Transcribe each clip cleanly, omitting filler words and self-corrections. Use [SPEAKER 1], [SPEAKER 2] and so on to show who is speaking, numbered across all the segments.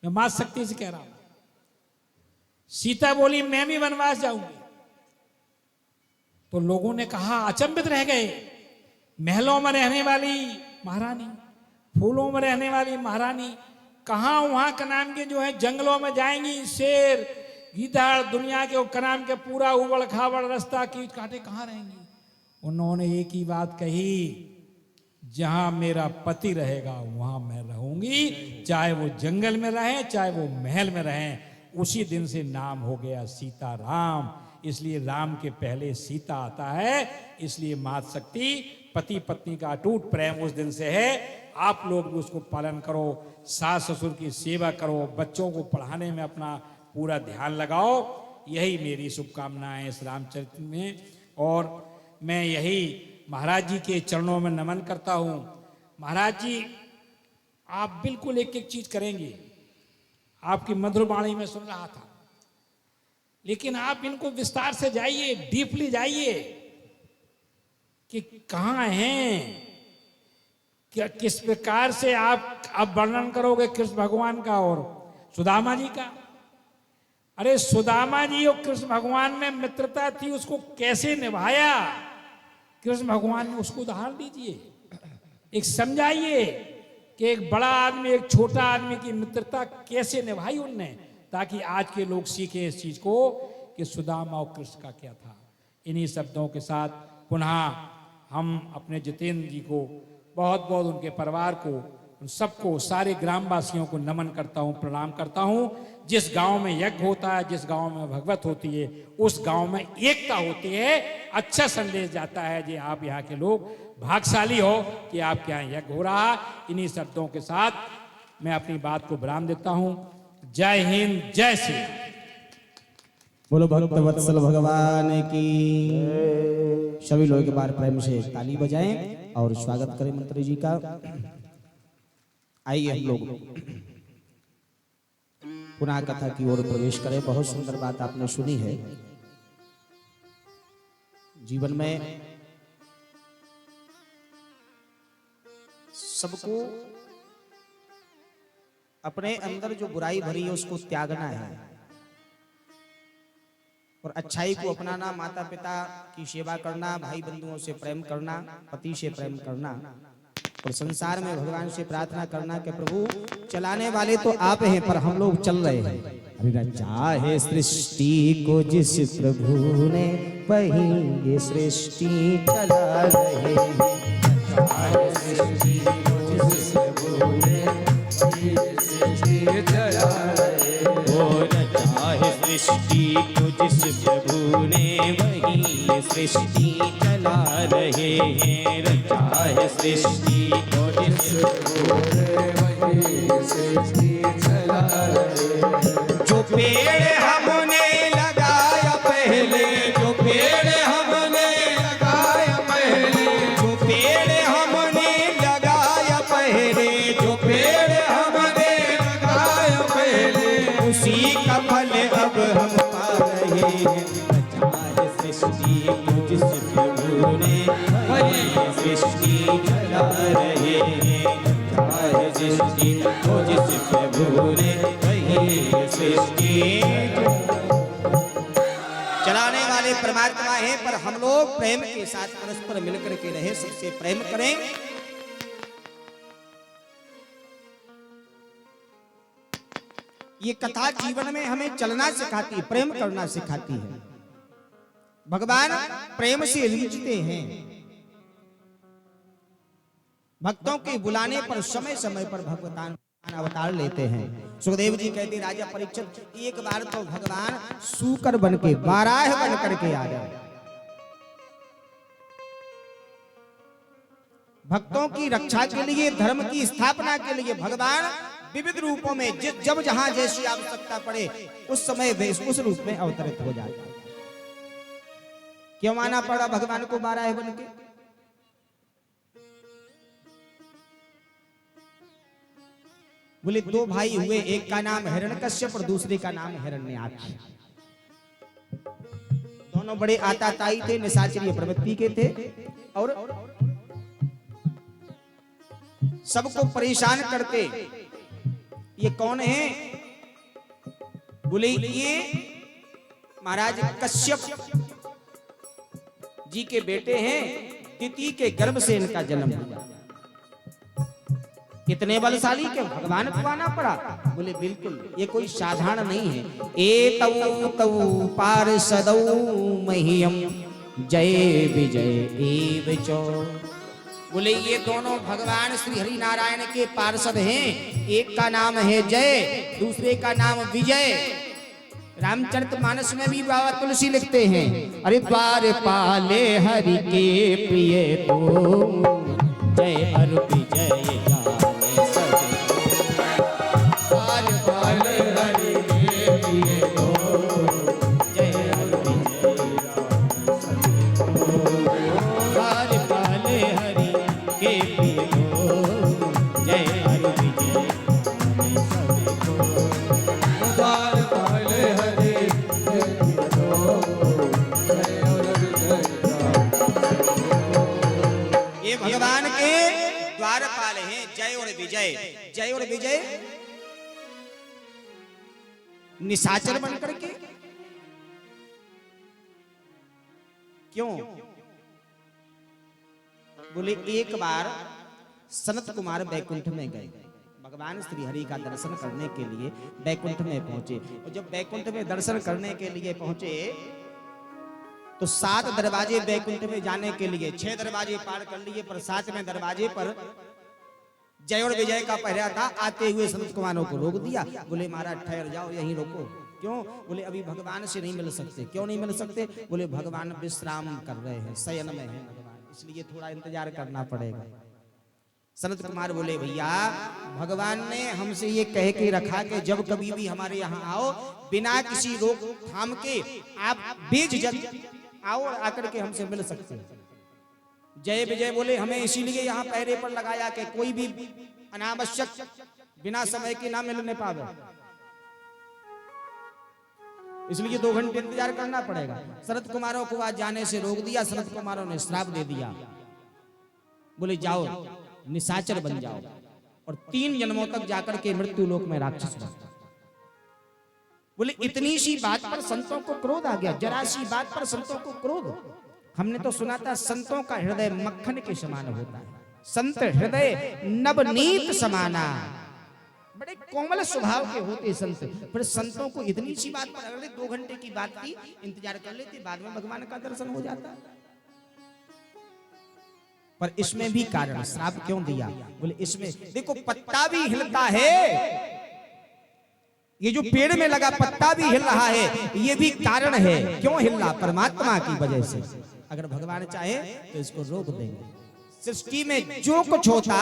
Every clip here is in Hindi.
[SPEAKER 1] मैं मां शक्ति से कह रहा हूं। सीता बोली मैं भी वनवास जाऊंगी। तो लोगों ने कहा, अचंभित रह गए, महलों में रहने वाली महारानी, फूलों में रहने वाली महारानी कहां वहां कनान के जो है जंगलों में जाएंगी, शेर गीदड़ दुनिया के कनान के पूरा उबड़ खाबड़ रास्ता कीच काटे कहां रहेंगी। उन्होंने एक ही बात कही, जहां मेरा पति रहेगा वहां मैं रहूंगी, चाहे वो जंगल में रहे चाहे वो महल में रहे। उसी दिन से नाम हो गया सीताराम। इसलिए राम के पहले सीता आता है। इसलिए मात शक्ति पति पत्नी का अटूट प्रेम उस दिन से है। आप लोग भी उसको पालन करो, सास ससुर की सेवा करो, बच्चों को पढ़ाने में अपना पूरा ध्यान लगाओ। यही मेरी शुभकामनाएं इस रामचरित्र में। और मैं यही महाराज जी के चरणों में नमन करता हूं। महाराज जी आप बिल्कुल एक एक चीज करेंगे, आपकी मधुर वाणी में सुन रहा था, लेकिन आप इनको विस्तार से जाइए, डीपली जाइए कि कहां हैं, क्या किस प्रकार से आप वर्णन करोगे कृष्ण भगवान का और सुदामा जी का। अरे सुदामा जी और कृष्ण भगवान में मित्रता थी, उसको कैसे निभाया कृष्ण भगवान ने, उसको उदाहरण दीजिए, एक समझाइए कि एक बड़ा आदमी एक छोटा आदमी की मित्रता कैसे निभाई उनने, ताकि आज के लोग सीखें इस चीज को कि सुदामा और कृष्ण का क्या था। इन्हीं शब्दों के साथ पुनः हम अपने जितेंद्र जी को बहुत बहुत, उनके परिवार को, उन सबको, सारे ग्रामवासियों को नमन करता हूँ, प्रणाम करता हूँ। जिस गांव में यज्ञ होता है, जिस गांव में भगवत होती है, उस गांव में एकता होती है, अच्छा संदेश जाता है। जी आप यहाँ के लोग भाग्यशाली हो कि आपके यहाँ यज्ञ हो रहा। इन्हीं शब्दों के साथ मैं अपनी बात को विराम देता हूँ। जय हिंद, जय श्री राम।
[SPEAKER 2] बोलो भक्त वत्सल भगवान की। सभी लोग एक बार प्रेम से ताली बजाएं और स्वागत करें मंत्री जी का। आइए हम लोग पुनः कथा की ओर प्रवेश करें। बहुत सुंदर बात आपने सुनी है। जीवन में सबको अपने अंदर जो बुराई भरी है उसको त्यागना है और अच्छाई को अपनाना, माता पिता की सेवा करना, भाई बंधुओं से प्रेम करना, पति से प्रेम करना और संसार में भगवान से प्रार्थना करना कि प्रभु चलाने वाले तो आप हैं पर हम लोग चल रहे हैं। अरे रचा है सृष्टि को जिस प्रभु ने, वही ये सृष्टि चला रहे हैं। रचा है सृष्टि को जिस प्रभु ने, वही ये सृष्टि चला रहे हैं। रचा है सृष्टि को जिस प्रभु ने, वही ये सृष्टि चला रहे हैं। रचा है सृष्टि को जिस प्रभु ने, वही ये सृष्टि चला रहे हैं। जो पेड़ हमने लगाया पहले, जो पेड़ हमने लगाया पहले, जो पेड़ हमने लगाया पहले, जो पेड़ हमने लगाया पहले, उसी का फल अब हम पा रहे हैं। रचा है सृष्टि को जिस प्रभु ने, वही सृष्टि चला रहे हैं। रचा है सृष्टि को जिस प्रभु ने, वही सृष्टि चलाने वाले परमात्मा हैं। पर हम लोग प्रेम के साथ परस्पर मिलकर के रहे, सबसे प्रेम करें। ये कथा जीवन में हमें चलना सिखाती है, प्रेम करना सिखाती है। भगवान प्रेम से रीझते हैं। भक्तों के बुलाने पर समय समय पर भगवान अवतार लेते हैं। सुखदेव जी कहते राजा परीक्षित, एक बार तो भगवान सूकर बन के, बाराह बन करके आ गए। भक्तों की रक्षा के लिए, धर्म की स्थापना के लिए भगवान विविध रूपों में जब जहां जैसी आवश्यकता पड़े उस समय उस रूप में अवतरित हो जाता है। क्यों आना पड़ा भगवान को बाराह बन के? बोले दो भाई हुए, एक का नाम हिरण्यकश्यप और दूसरे का नाम हिरण्याक्ष। दोनों बड़े आताताई थे, निशाचरीय प्रवृत्ति के थे और सबको परेशान करते। ये कौन है? बोले ये महाराज कश्यप जी के बेटे हैं, दिति के गर्भ से इनका जन्म हुआ। इतने बलशाली के भगवान को आना पड़ा। बोले बिल्कुल, ये कोई साधारण नहीं है। ए तऊ तऊ पार्षदौ मह्यम जय विजय एव चो। बोले ये दोनों भगवान श्री हरि नारायण के पार्षद हैं। एक का नाम है जय, दूसरे का नाम विजय। रामचरितमानस में भी बाबा तुलसी लिखते हैं, अरे द्वार पाले हरि के प्रिय तो जय और विजय जाने सके। द्वार पाले हरि के प्रिय तो जय और विजय जाने सके। द्वार पाले हरि के प्रिय तो जय और विजय जाने सके। द्वार पाले भगवान के द्वारपाल हैं जय और विजय। जय और विजय निशाचर बनकर के क्यों? बोले एक बार सनत कुमार बैकुंठ में गए, भगवान श्री हरि का दर्शन करने के लिए बैकुंठ में पहुंचे। और जब बैकुंठ में दर्शन करने के लिए पहुंचे तो 7 दरवाजे बैकुंठ में जाने के लिए 6 दरवाजे पार कर लिए, पर 7वें दरवाजे पर जय और विजय का पहरा था। आते हुए सनत कुमारों को रोक दिया। बोले महाराज ठहर जाओ, यहीं रोको। क्यों? बोले अभी भगवान से नहीं मिल सकते। क्यों नहीं मिल सकते? बोले भगवान विश्राम कर रहे हैं, शयन में है भगवान, इसलिए थोड़ा इंतजार करना पड़ेगा। सनत कुमार बोले भैया भगवान ने हमसे ये कह के रखा कि जब कभी भी हमारे यहाँ आओ बिना किसी रोक थाम के आप बेझिझक आओ और आकर के हमसे मिल सकते हैं। जय विजय बोले हमें इसीलिए यहाँ पहरे पर लगाया कि कोई भी अनावश्यक बिना समय के ना मिलने पावे, इसलिए 2 घंटे इंतजार करना पड़ेगा। सनत कुमारों को आज जाने से रोक दिया। सनत कुमारों ने श्राप दे दिया। बोले जाओ निशाचर बन जाओ और 3 जन्मों तक जाकर के मृत्यु लोक में राक्षस बन। बोले इतनी सी बात पर संतों को क्रोध आ गया, जरा सी बात पर संतों को क्रोध। हमने तो सुना था संतों का हृदय मक्खन के समान होता है, संत हृदय नवनीत समाना, बड़े कोमल स्वभाव के होते संत। पर संतों को इतनी सी बात पर अगर 2 घंटे की बात की इंतजार कर लेते, बाद में भगवान का दर्शन हो जाता। पर इसमें भी कारण, श्राप क्यों दिया? बोले इसमें देखो पत्ता भी हिलता है, ये जो पेड़ में लगा पत्ता भी हिल रहा है, ये भी कारण है। क्यों हिल रहा? परमात्मा की वजह से। अगर भगवान चाहे तो इसको रोक देंगे। सृष्टि में जो कुछ होता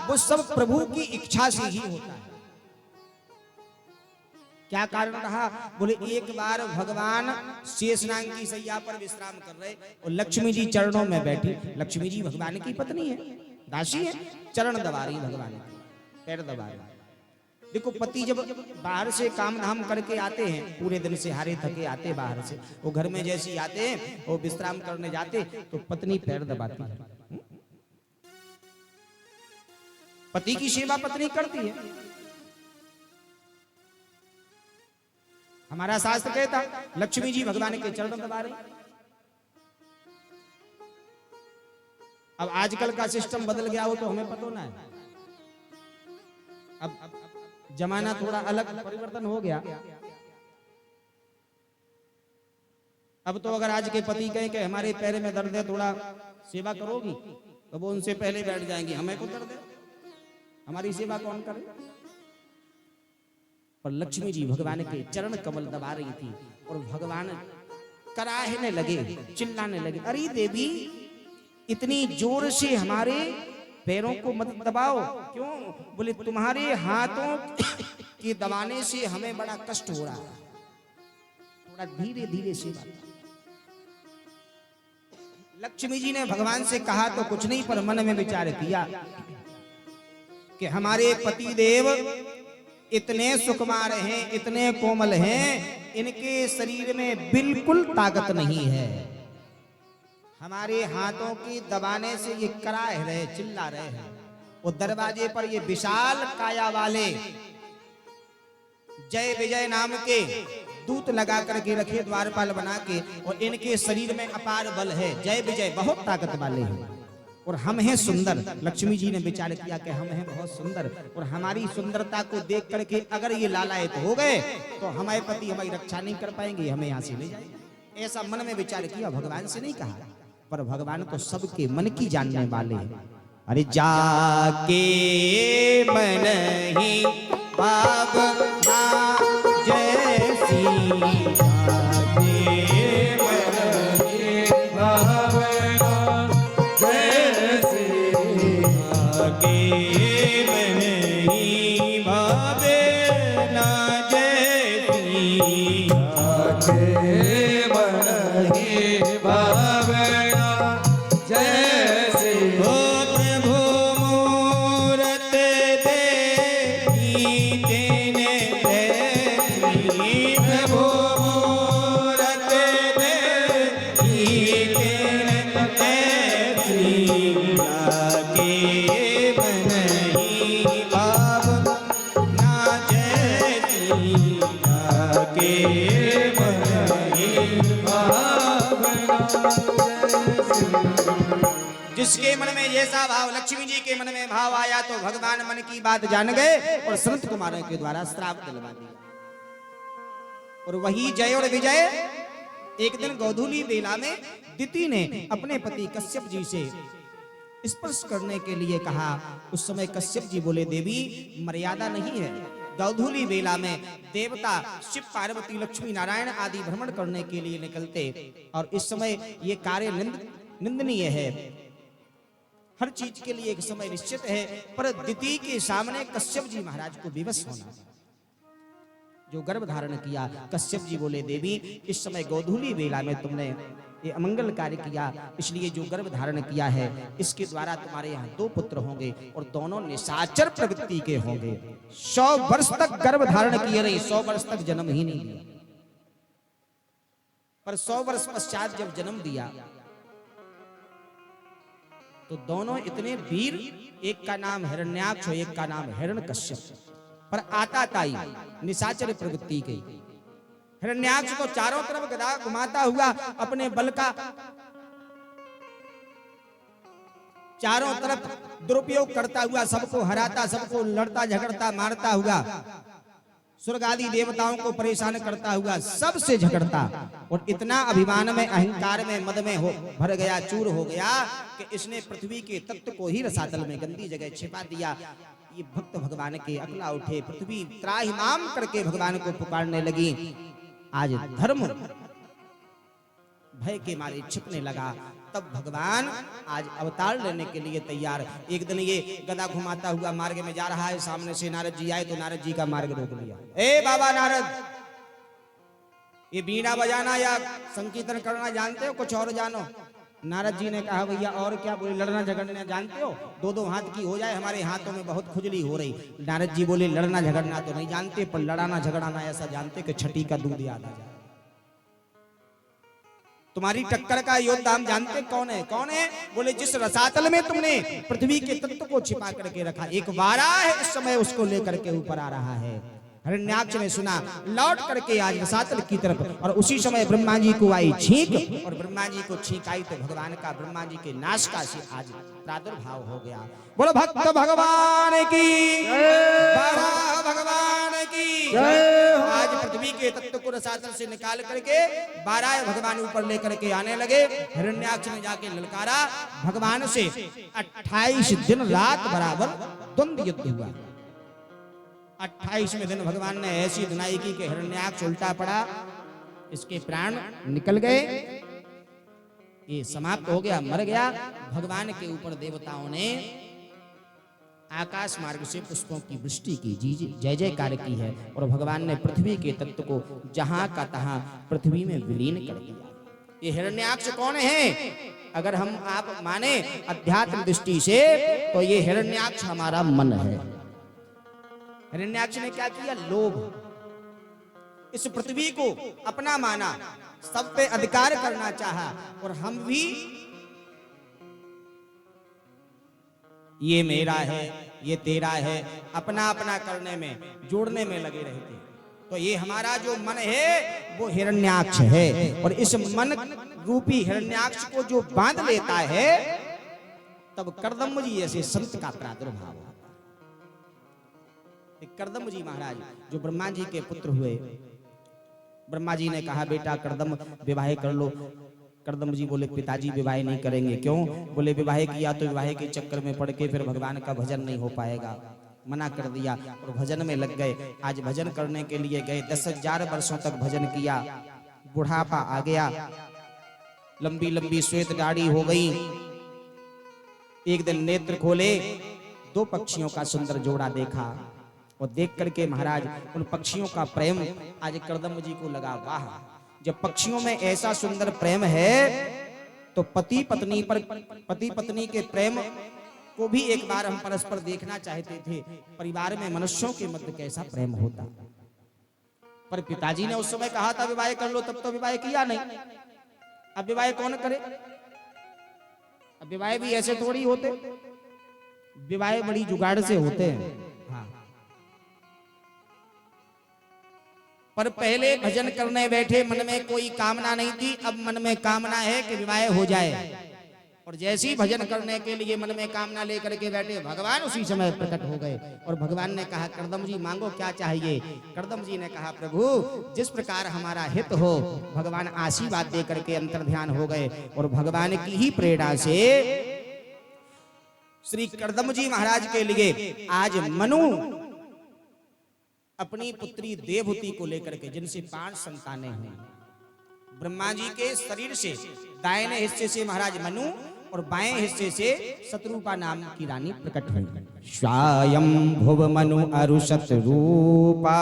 [SPEAKER 2] वो सब प्रभु की इच्छा से ही होता है। क्या कारण रहा? बोले एक बार भगवान शेषनाग की सैया पर विश्राम कर रहे और लक्ष्मी जी चरणों में बैठी। लक्ष्मी जी भगवान की पत्नी है, दासी है, चरण दबा रही भगवान, पैर दबा रही। देखो पति जब बाहर से काम धाम करके आते हैं, पूरे दिन से हारे थके आते बाहर से, वो घर में जैसे आते हैं वो विश्राम करने जाते तो पत्नी पैर दबाती है। पति की सेवा पत्नी करती है। हमारा शास्त्र कहता लक्ष्मी जी भगवान के चरण दबा रहे। अब आजकल का सिस्टम बदल गया हो तो हमें पता ना है। अब जमाना थोड़ा अलग परिवर्तन हो गया। अब तो अगर आज के पति कहें कि हमारे पैर में दर्द है थोड़ा सेवा करोगी, तो वो उनसे पहले बैठ जाएंगी, हमें को दर्द है, हमारी सेवा कौन करे? पर लक्ष्मी जी भगवान के चरण कमल दबा रही थी और भगवान कराहने लगे, चिल्लाने लगे, अरे देवी इतनी जोर से हमारे पैरों को मत दबाओ। क्यों? बोले तुम्हारे हाथों के दबाने से हमें बड़ा कष्ट हो रहा है, थोड़ा धीरे धीरे से। लक्ष्मी जी ने भगवान से कहा तो कुछ नहीं, पर मन में विचार किया कि हमारे पति देव इतने सुकुमार हैं, इतने कोमल हैं, इनके शरीर में बिल्कुल ताकत नहीं है। हमारे हाथों की दबाने से ये करा रहे, चिल्ला रहे हैं। वो दरवाजे पर ये विशाल काया वाले जय विजय नाम के दूत लगा करके रखे द्वारपाल बना के, और इनके शरीर में अपार बल है। जय विजय बहुत ताकत वाले हैं और हम हैं सुंदर। लक्ष्मी जी ने विचार किया कि हम हैं बहुत सुंदर और हमारी सुंदरता को देख करके अगर ये लालायित हो गए तो हमारे पति हमारी रक्षा नहीं कर पाएंगे, हमें यहाँ से ले जाएंगे। ऐसा मन में विचार किया, भगवान से नहीं कहा। पर भगवान तो सबके मन की जानने वाले हैं। अरे जाके मन ही भावना जैसी, जाके मन ही भावना जैसी, जाके मन ही भावना जैसी, जाके मन ही भावना जैसी। हो प्रभु मूरत देखी तेने देखी, प्रभु मूरत देखी तेने देखी, जाके मन ही भावना जैसी, जाके मन ही भावना जैसी। जिसके मन में जैसा भाव, लक्ष्मी जी के मन में भाव आया तो भगवान मन की बात जान गए और संत कुमारों के द्वारा श्राप दिलवा दिया। और वही जय और विजय एक दिन गोधूली बेला में दिति ने अपने पति कश्यप जी से स्पर्श करने के लिए कहा। उस समय कश्यप जी बोले, देवी मर्यादा नहीं है। गोधूली बेला में देवता शिव पार्वती लक्ष्मी नारायण आदि भ्रमण करने के लिए निकलते और इस समय ये कार्य निंदनीय है। हर चीज के लिए एक समय निश्चित है, पर दिति के सामने कश्यप जी महाराज को विवश होना। जो गर्भ धारण किया, कश्यप जी बोले, देवी इस समय गोधूली बेला में तुमने ये अमंगल कार्य किया, इसलिए जो गर्भ धारण किया है इसके द्वारा तुम्हारे यहाँ 2 पुत्र होंगे और दोनों निशाचर प्रवृत्ति के होंगे। 100 वर्ष तक गर्भ धारण किए रही, 100 वर्ष तक जन्म ही नहीं दिया, पर 100 वर्ष पश्चात जब जन्म दिया तो दोनों इतने वीर, एक का नाम हिरण्याक्ष और एक का नाम हिरण्यकश्यप, पर आताताई निशाचर प्रवृत्ति की। हिरण्याक्ष तो चारों तरफ गदा घुमाता हुआ अपने बल का चारों तरफ दुरुपयोग करता हुआ सबको हराता, सबको लड़ता झगड़ता मारता हुआ, स्वर्ग आदि देवताओं को परेशान करता हुआ, सबसे झगड़ता, और इतना अभिमान में, अहंकार में, मद में हो भर गया, चूर हो गया कि इसने पृथ्वी के तत्व को ही रसातल में गंदी जगह छिपा दिया। ये भक्त भगवान के अकला उठे, पृथ्वी त्राहिमाम करके भगवान को पुकारने लगी। आज धर्म भय के मारे छिपने लगा, तब भगवान आज अवतार लेने के लिए तैयार। एक दिन ये गदा घुमाता हुआ मार्ग में जा रहा है, सामने से नारद जी आए तो नारद जी का मार्ग रोक लिया। ए बाबा नारद, ये बीड़ा बजाना या संकीर्तन करना जानते हो, कुछ और जानो? नारद जी ने कहा, भैया और क्या? बोले, लड़ना झगड़ना जानते हो? 2-2 हाथ की हो जाए, हमारे हाथों में बहुत खुजली हो रही। नारद जी बोले, लड़ना झगड़ना तो नहीं जानते, पर लड़ाना झगड़ाना ऐसा जानते कि छठी का दूध याद आ जाए। तुम्हारी टक्कर का योद्धा हम जानते कौन है? कौन है? बोले, जिस रसातल में तुमने पृथ्वी के तत्व को छिपा करके रखा, एक वाराह है इस समय उसको लेकर के ऊपर आ रहा है। हिरण्याक्ष ने सुना, लौट करके आज रसातल की तरफ, और उसी समय ब्रह्मा जी को आई छींक, और ब्रह्मा जी को छींक आई तो भगवान का, ब्रह्मा जी के नासिका से आज प्रादुर्भाव हो गया। बोलो भक्त भगवान की, बाबा भगवान की। आज पृथ्वी के तत्व को रसातल से निकाल करके बारह भगवान ऊपर लेकर के आने लगे। हिरण्याक्ष ने जाके ललकारा भगवान से। 28 दिन रात बराबर द्वंद्व युद्ध हुआ। 28वें दिन भगवान ने ऐसी धुनाई की कि हिरण्याक्ष उल्टा पड़ा, इसके प्राण निकल गए, ये समाप्त हो गया, मर गया। भगवान के ऊपर देवताओं ने आकाश मार्ग से पुष्पों की वृष्टि की, जय जयकार की है, और भगवान ने पृथ्वी के तत्व को जहां का तहां पृथ्वी में विलीन कर दिया। ये हिरण्याक्ष कौन है? अगर हम आप माने अध्यात्म दृष्टि से तो ये हिरण्याक्ष हमारा मन है। हिरण्याक्ष ने क्या किया? लोभ, इस पृथ्वी को अपना माना, सब पे अधिकार करना चाहा, और हम भी ये मेरा है, ये तेरा है, अपना अपना करने में, जोड़ने में लगे रहते। तो ये हमारा जो मन है वो हिरण्याक्ष है, और इस मन रूपी हिरण्याक्ष को जो बांध लेता है तब कर्दम जी जैसे संत का प्रादुर्भाव होता है। कर्दम जी महाराज जो ब्रह्मा जी के पुत्र हुए, ब्रह्मा जी ने कहा बेटा कर्दम विवाह कर लो। कर्दम जी बोले पिताजी विवाह नहीं करेंगे। क्यों? बोले विवाह किया तो विवाह के चक्कर में पड़ के फिर भगवान का भजन नहीं हो पाएगा। मना कर दिया और भजन में लग गए। आज भजन करने के लिए गए, 10,000 वर्षों तक भजन किया, बुढ़ापा आ गया, लंबी लंबी श्वेत दाढ़ी हो गई। एक दिन नेत्र खोले, 2 पक्षियों का सुंदर जोड़ा देखा, और देख करके महाराज उन पक्षियों का प्रेम आज कर्दम जी को लगा। वाह, जब पक्षियों में ऐसा सुंदर प्रेम है तो पति पत्नी के प्रेम को भी एक बार हम परस्पर देखना चाहते थे। परिवार में मनुष्यों के मध्य कैसा प्रेम होता। पर पिताजी ने उस समय कहा था विवाह कर लो, तब तो विवाह किया नहीं। अब विवाह कौन करे? अब विवाह भी ऐसे थोड़ी होते, विवाह बड़ी जुगाड़ से होते हैं। हाँ। पर पहले भजन करने बैठे, मन में कोई कामना नहीं थी, अब मन में कामना है कि विवाह हो जाए। और जैसे ही भजन करने के लिए मन में कामना लेकर के बैठे, भगवान उसी समय प्रकट हो गए। और भगवान ने कहा कर्दम जी मांगो क्या चाहिए। कर्दम जी ने कहा प्रभु जिस प्रकार हमारा हित हो। भगवान आशीर्वाद दे करके अंतर्ध्यान हो गए, और भगवान की ही प्रेरणा से श्री कर्दम जी महाराज के लिए आज मनु अपनी पुत्री देवहूति को लेकर के, जिनसे 5 संतानें हुई, ब्रह्मा जी के शरीर से दाहिने हिस्से से महाराज मनु और बाएं हिस्से से शत्रुपा नाम की रानी प्रकट हुई। स्वयं भुव मनु अरु शत्रुपा,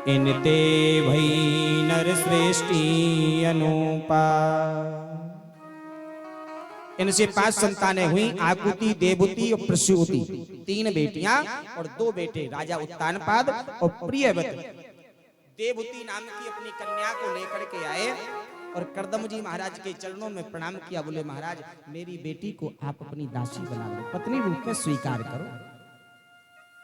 [SPEAKER 2] इनते भई नर श्रेष्ठी अनुपा। इनसे 5 संतानें हुई, आकुति, देवहूति और प्रसूति। 3 बेटियां और 2 बेटे, राजा उत्तानपाद और प्रियव्रत। देवहूति नाम की अपनी कन्या को लेकर के आए और कर्दम जी महाराज के चरणों में प्रणाम किया। बोले महाराज मेरी बेटी को आप अपनी दासी बना लो, पत्नी रूप में स्वीकार करो।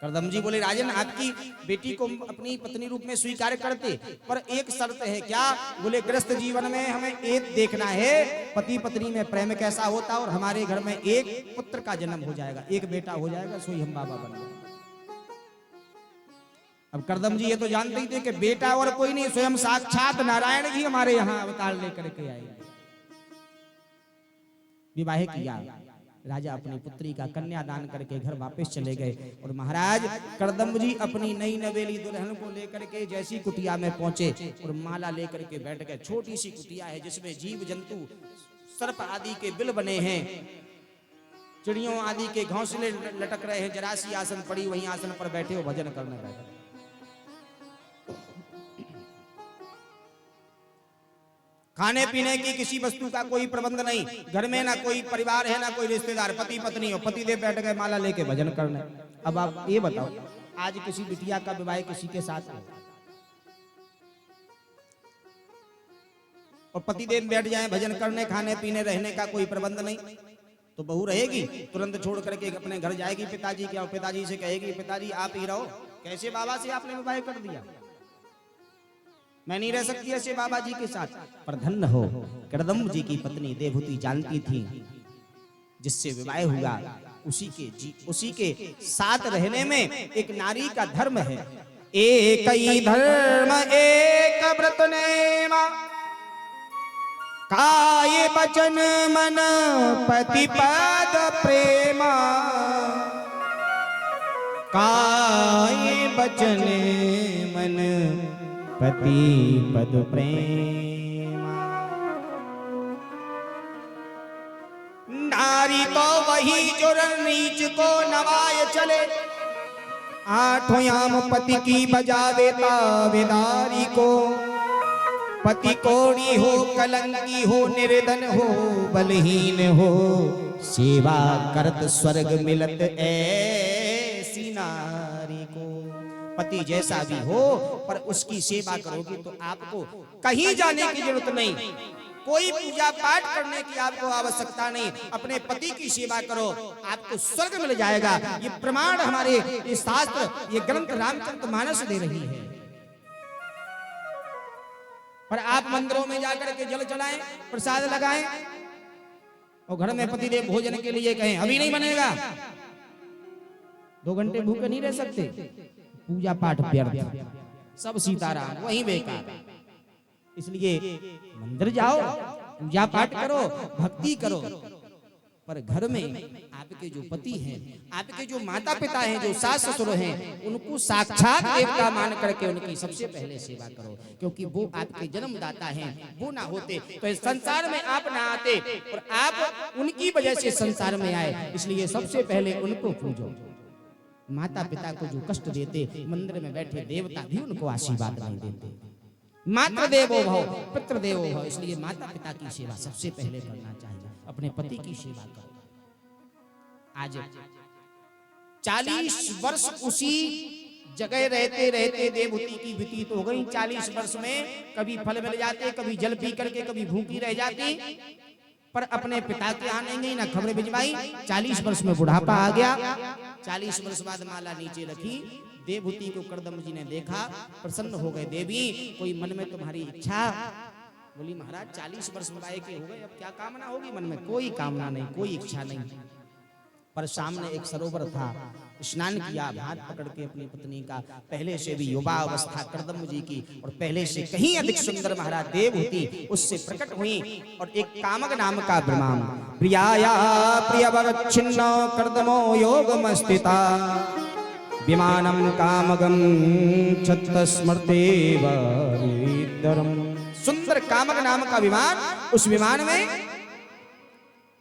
[SPEAKER 2] कर्दम जी बोले राजन आपकी बेटी को अपनी पत्नी रूप में स्वीकार करते, पर एक शर्त है। क्या? बोले गृहस्थ जीवन में हमें एक देखना है, पति पत्नी में प्रेम कैसा होता, और हमारे घर में एक पुत्र का जन्म हो जाएगा, एक बेटा हो जाएगा, सोई हम बाबा बन जाएंगे। अब कर्दम जी ये तो जानते ही थे कि बेटा और कोई नहीं, स्वयं साक्षात नारायण जी हमारे यहाँ अवतार लेकर के आए। विवाह किया, राजा अपनी पुत्री का कन्यादान करके घर वापस चले गए। और महाराज कर्दम जी अपनी नई नवेली दुल्हन को लेकर के जैसी कुटिया में पहुंचे और माला लेकर के बैठ गए। छोटी सी कुटिया है जिसमें जीव जंतु सर्प आदि के बिल बने हैं, चिड़ियों आदि के घोंसले लटक रहे हैं। जरा सी आसन पड़ी, वहीं आसन पर बैठे हो भजन करने बैठे। खाने पीने की किसी वस्तु का कोई प्रबंध नहीं, घर में ना कोई परिवार है ना कोई रिश्तेदार, पति पत्नी हो, पति देव बैठ गए माला लेके भजन करने। अब आप ये बताओ आज किसी बिटिया का विवाह किसी के साथ है और पति देव बैठ जाए भजन करने, खाने पीने रहने का कोई प्रबंध नहीं, तो बहू रहेगी तुरंत छोड़ करके अपने घर जाएगी पिताजी के, और पिताजी से कहेगी पिताजी आप ही रहो। कैसे बाबा से आपने विवाह कर दिया, मैं नहीं रह सकती ऐसे बाबा जी के साथ। पर धन्य हो कर्दम जी की पत्नी देवहूति जानती थी जिससे विवाह हुआ उसी के साथ रहने में एक नारी का धर्म है। एक ही धर्म एक व्रत नेमा, काय बचन मन पति पद प्रेमा, काय बचन मन पति पद प्रेमा। नारी तो वही जो नीच को नवाय चले, आठों याम पति की बजावे तावेदारी को। पति कोड़ी हो कलंकी हो निर्धन हो बलहीन हो, सेवा करत स्वर्ग मिलत ऐसी नारी को। पति जैसा भी हो पर उसकी सेवा करोगे तो आपको कहीं जाने की जरूरत नहीं, कोई पूजा पाठ करने की आपको आवश्यकता नहीं, अपने पति की सेवा करो, आपको स्वर्ग मिल जाएगा। ये प्रमाण हमारे ये शास्त्र, ये ग्रंथ रामचरितमानस दे रही है। पर आप मंदिरों में जाकर के जल चढ़ाएं, प्रसाद लगाएं और घर में पतिदेव भोजन के लिए कहें अभी नहीं बनेगा, 2 घंटे भूखे नहीं रह सकते, पूजा पाठ व्यर्थ, सब सीताराम वहीं बेकार। इसलिए मंदिर जाओ, पूजा पाठ करो, भक्ति करो, पर घर में आपके जो पति हैं, आपके जो माता पिता हैं, जो सास ससुर हैं, उनको साक्षात देवता मान करके उनकी सबसे पहले सेवा करो, क्योंकि वो आपके जन्मदाता हैं। वो ना होते तो इस संसार में आप ना आते, और आप उनकी वजह से संसार में आए। इसलिए सबसे पहले उनको पूजो। माता पिता को जो कष्ट देते, मंदिर में बैठे देवता भी उनको आशीर्वाद नहीं देते। मातृ देवो भव, पितृ देवो भव। इसलिए माता पिता की सेवा सबसे पहले करना चाहिए, अपने पति की सेवा करो। आज 40 वर्ष उसी जगह रहते रहते देवहूति की व्यतीत हो गई। 40 वर्ष में कभी फल मिल जाते, कभी जल पी करके, कभी भूखी रह जाती, पर अपने पिता के आने गई ना खबरें भिजवाई। 40 वर्ष में बुढ़ापा आ गया। 40 वर्ष बाद माला नीचे रखी, देवहूति को करदम जी ने देखा, प्रसन्न हो गए। देवी, कोई मन में तुम्हारी इच्छा? बोली महाराज 40 वर्ष बाए के हो गए, अब क्या कामना होगी मन में? कोई कामना नहीं, कोई इच्छा नहीं। पर सामने एक सरोवर था, स्नान किया, हाथ पकड़ के अपनी पत्नी का, पहले से भी युवा अवस्था करदम जी की, और पहले से कहीं अधिक सुंदर महाराज देवहूति उससे प्रकट हुई। और एक कामक नाम का ब्रह्म, प्रियाया प्रियवच्छिन्न करदमो योगमस्थिता, विमानम कामगम छत्त स्मृतेव विदरम। सुंदर कामक नाम का विमान, उस विमान में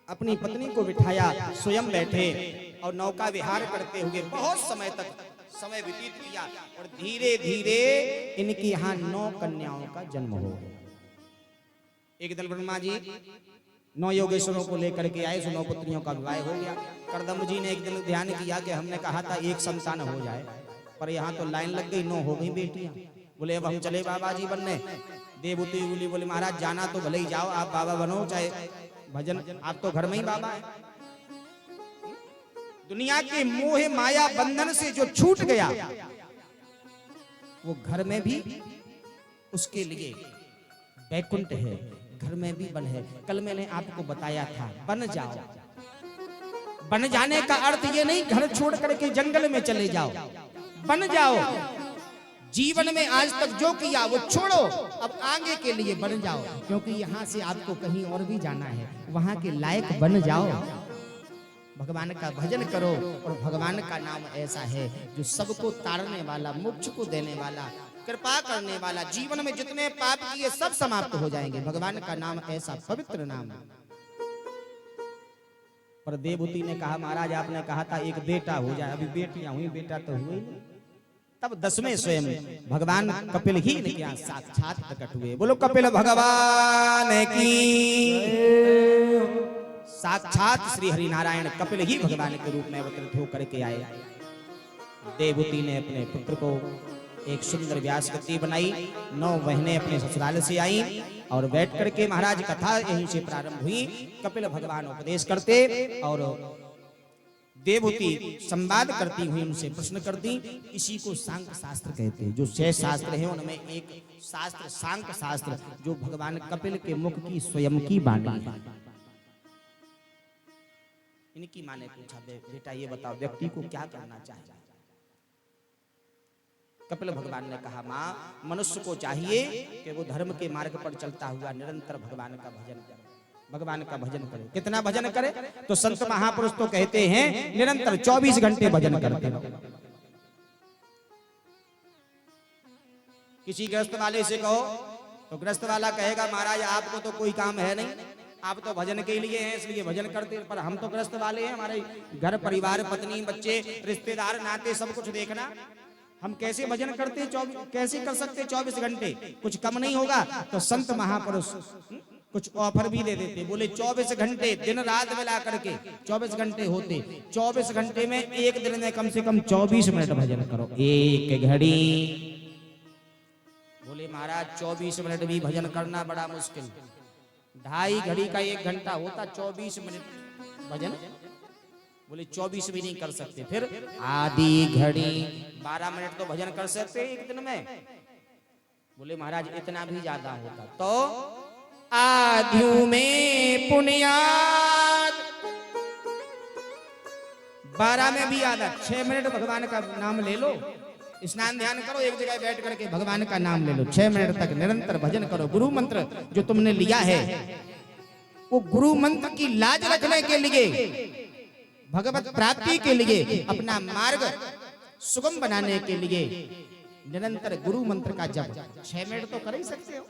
[SPEAKER 2] अपनी पत्नी को बिठाया, स्वयं बैठे और नौका विहार करते हुए बहुत समय तक समय व्यतीत किया। और धीरे धीरे इनके यहाँ 9 कन्याओं का जन्म हो गया। एक दिन ब्रह्मा जी 9 योगेश्वरों को लेकर के आए, 9 पुत्रियों का विवाह हो गया। करदम जी ने एक दिन ध्यान किया कि हमने कहा था एक संतान हो जाए, पर यहाँ तो लाइन लग गई, 9 हो गई बेटियां। बोले अब हम चले बाबा जी बनने। देवहूति बोली महाराज जाना तो भले ही जाओ, आप बाबा बनो चाहे भजन, आप तो घर में ही बाबा है। दुनिया के मोह माया बंधन से जो छूट गया, वो घर में भी उसके लिए वैकुंठ है, घर में भी बन है। कल मैंने आपको बताया था, बन जाओ। बन जाने का अर्थ ये नहीं घर छोड़ करके जंगल में चले जाओ, बन जाओ। जीवन में आज तक जो किया वो छोड़ो, अब आगे के लिए बन जाओ, क्योंकि यहाँ से आपको कहीं और भी जाना है, वहां के लायक बन जाओ। भगवान का भजन करो, और भगवान का नाम ऐसा है जो सबको तारने वाला, मोक्ष को देने वाला, कृपा करने वाला। जीवन में जितने पाप किए सब समाप्त हो जाएंगे। भगवान का नाम ऐसा पवित्र नाम है। पर देवहूति ने कहा महाराज आपने कहा था एक बेटा हो जाए, अभी बेटियां हुई, बेटा तो हुए नहीं। तब 10वें स्वयं भगवान कपिल ही इनके यहाँ साक्षात प्रकट हुए। बोलो कपिल भगवान की। साक्षात श्री हरि नारायण कपिल ही भगवान के रूप में अवतरित होकर के आए। देवहूति ने अपने पुत्र को एक सुंदर व्यासगति बनाई। 9 महीने अपने ससुराल से आई और बैठ करके महाराज कथा यहीं से प्रारंभ हुई। कपिल भगवान उपदेश करते और देवहूति संवाद करती हुई उनसे प्रश्न करती। इसी को सांख्य शास्त्र कहते हैं। जो 6 शास्त्र हैं उनमें एक शास्त्र सांख्य शास्त्र, जो भगवान कपिल के मुख की स्वयं की वाणी है। इनकी माँ ने पूछा बेटा ये बताओ व्यक्ति को क्या करना चाहिए? कपिल भगवान ने कहा माँ मनुष्य को चाहिए कि वो धर्म के मार्ग पर चलता हुआ निरंतर भगवान का भजन करे, भगवान का भजन करे। कितना भजन करे? तो संत महापुरुष तो कहते हैं निरंतर 24 घंटे भजन करते रहो। किसी गृहस्थ वाले से कहो तो गृहस्थ वाला कहेगा महाराज आपको तो कोई काम है नहीं, आप तो भजन के लिए हैं इसलिए भजन करते। पर हम तो गृहस्थ वाले हैं, हमारे घर परिवार पत्नी बच्चे रिश्तेदार नाते सब कुछ देखना, हम कैसे भजन करते? कैसे कर सकते 24 घंटे? कुछ कम नहीं होगा। तो संत महापुरुष कुछ ऑफर भी दे देते, बोले 24 घंटे दिन रात मिला करके 24 घंटे होते। 24 घंटे में एक दिन में कम से कम 24 मिनट भजन करो, एक घड़ी। बोले महाराज 24 मिनट भी भजन करना बड़ा मुश्किल। 2.5 घड़ी का 1 घंटा होता, 24 मिनट भजन। बोले 24 भी नहीं कर सकते, फिर आधी घड़ी 12 मिनट तो भजन कर सकते एक दिन में। बोले महाराज इतना भी ज्यादा होता तो आधियों में पुण्यात, 12 में भी आधा, 6 मिनट भगवान का नाम ले लो, स्नान ध्यान करो, एक जगह बैठ करके भगवान का नाम ले लो, 6 मिनट तक निरंतर भजन करो। गुरु मंत्र जो तुमने लिया है वो गुरु मंत्र की लाज रखने के लिए, भगवत प्राप्ति के लिए, अपना मार्ग सुगम बनाने के लिए निरंतर गुरु मंत्र का जप 6 मिनट तो कर ही सकते हो।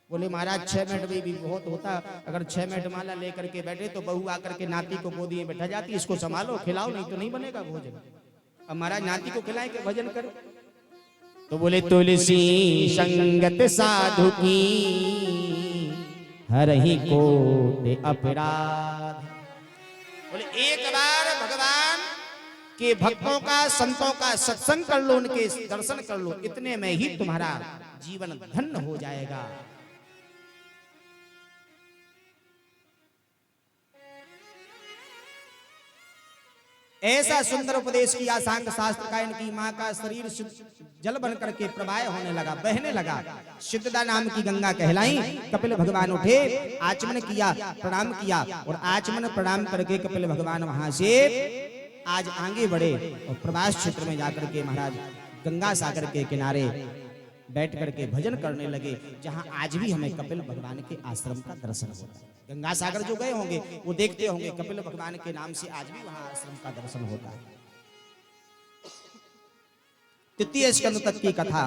[SPEAKER 2] बोले महाराज 6 मिनट में भी बहुत होता, अगर 6 मिनट माला लेकर के बैठे तो बहू आकर के नाती को गोदी में बैठा जाती, इसको संभालो खिलाओ, नहीं तो नहीं बनेगा भोजन। अब महाराज नाती को खिलाए के भजन करो। तो बोले तुलसी संगत साधु की हरहि कोटि अपराध। बोले एक बार भगवान के भक्तों का, संतों का सत्संग कर लो, उनके दर्शन कर लो, इतने में ही तुम्हारा जीवन धन्य हो जाएगा। ऐसा सुंदर उपदेश किया सांग शास्त्र का। इनकी मां का शरीर जल बन करके प्रवाह होने लगा, बहने लगा। सिद्धदा नाम की गंगा कहलाई। कपिल भगवान उठे, आचमन किया, प्रणाम किया, और आचमन प्रणाम करके कपिल भगवान वहां से आज आगे बढ़े और प्रवास क्षेत्र में जाकर के महाराज गंगा सागर के किनारे बैठ करके भजन करने लगे, जहां आज भी हमें कपिल भगवान के आश्रम का दर्शन होता है। गंगा सागर जो गए होंगे वो देखते होंगे, कपिल भगवान के नाम से आज भी वहां आश्रम का दर्शन होता है। तृतीय स्कंद तक की कथा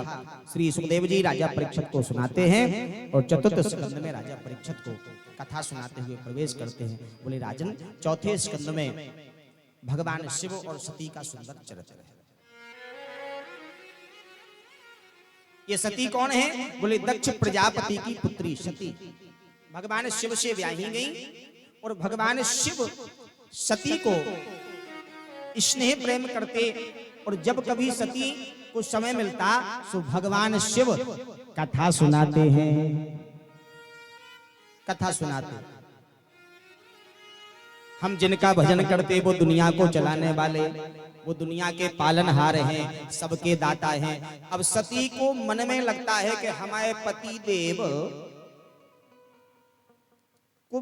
[SPEAKER 2] श्री सुखदेव जी राजा परीक्षित को सुनाते हैं, और चतुर्थ स्कंद में राजा परीक्षित को कथा सुनाते हुए प्रवेश करते हैं। बोले राजन, चौथे स्कंद में भगवान शिव और सती का सुंदर चरित्र है। ये सती कौन है? बोले दक्ष प्रजापति की पुत्री सती भगवान शिव से ब्याही गई, और भगवान शिव सती को स्नेह प्रेम करते, और जब कभी सती को समय मिलता तो भगवान शिव कथा सुनाते हैं, कथा सुनाते। हम जिनका भजन करते वो दुनिया को चलाने वाले, वो दुनिया के पालनहार हैं, सबके दाता हैं। अब सती को मन में लगता है कि हमारे पति देव को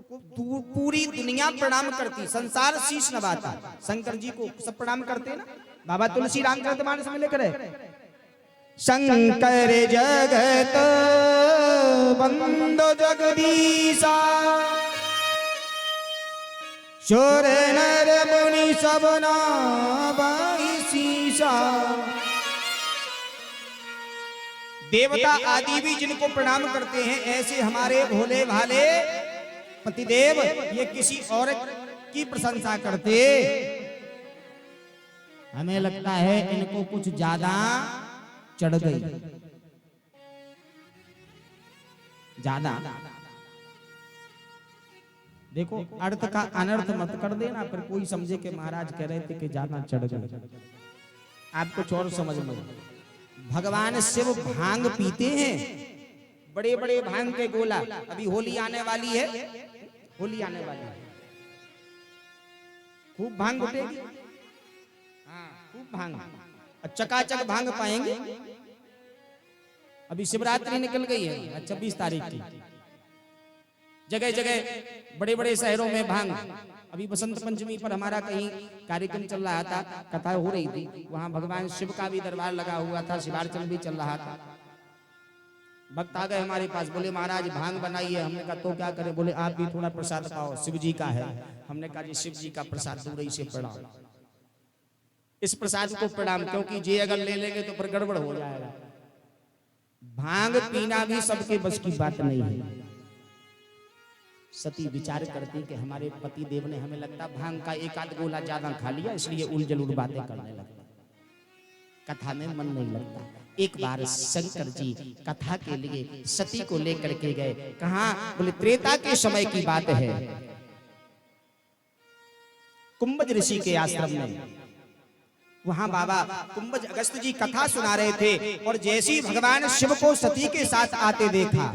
[SPEAKER 2] पूरी दुनिया प्रणाम करती, संसार शीश नवाता। शंकर जी को सब प्रणाम करते ना, बाबा तुलसी रामचरितमानस में लेकर है, शंकर जगत बंदो जगदीशा, शोर नर मुनि सब नामहि शीशा। देवता आदि भी जिनको प्रणाम करते हैं, ऐसे हमारे भोले भाले पतिदेव ये किसी और की प्रशंसा करते। हमें लगता है इनको कुछ ज्यादा चढ़ गई, ज्यादा। देखो अर्थ का अनर्थ मत कर देना, फिर कोई समझे कि महाराज कह रहे थे कि ज्यादा चढ़ गए। आप कुछ और समझ लो। भगवान शिव भांग पीते हैं, बड़े बड़े भांग के गोला। अभी होली आने वाली है, होली आने वाली है, खूब भांग उठेगी, हाँ खूब भांग, चकाचक भांग पाएंगे। अभी शिवरात्रि निकल गई है 26 तारीख की, जगह जगह बड़े बड़े शहरों में भांग। अभी बसंत पंचमी पर हमारा कहीं कार्यक्रम चल रहा था, कथा हो रही थी, वहां भगवान शिव का भी दरबार लगा हुआ था, शिवार्चन भी चल रहा था। भक्त आ गए हमारे पास, बोले महाराज भांग बनाइए। हमने कहा तो क्या करें? बोले आप भी थोड़ा प्रसाद पाओ, शिव जी का है। हमने कहा जी शिव जी का प्रसाद दूर ही से प्रणाम, इस प्रसाद को प्रणाम, क्योंकि जे अगर ले लेंगे तो फिर गड़बड़ हो जाएगा। भांग पीना भी सबके बस की बात नहीं है। सती विचार करती कि हमारे पति देव ने, हमें लगता भांग का एक आध गोला ज्यादा खा लिया, इसलिए उलझुल बातें करने लगता, कथा में मन नहीं लगता। एक बार शंकर जी कथा के लिए सती को लेकर के गए। कहा? बोले त्रेता के समय की बात है, कुंभज ऋषि के आश्रम में। वहां बाबा कुंभज अगस्त जी कथा सुना रहे थे, और जैसे ही भगवान शिव को सती के साथ आते देखा,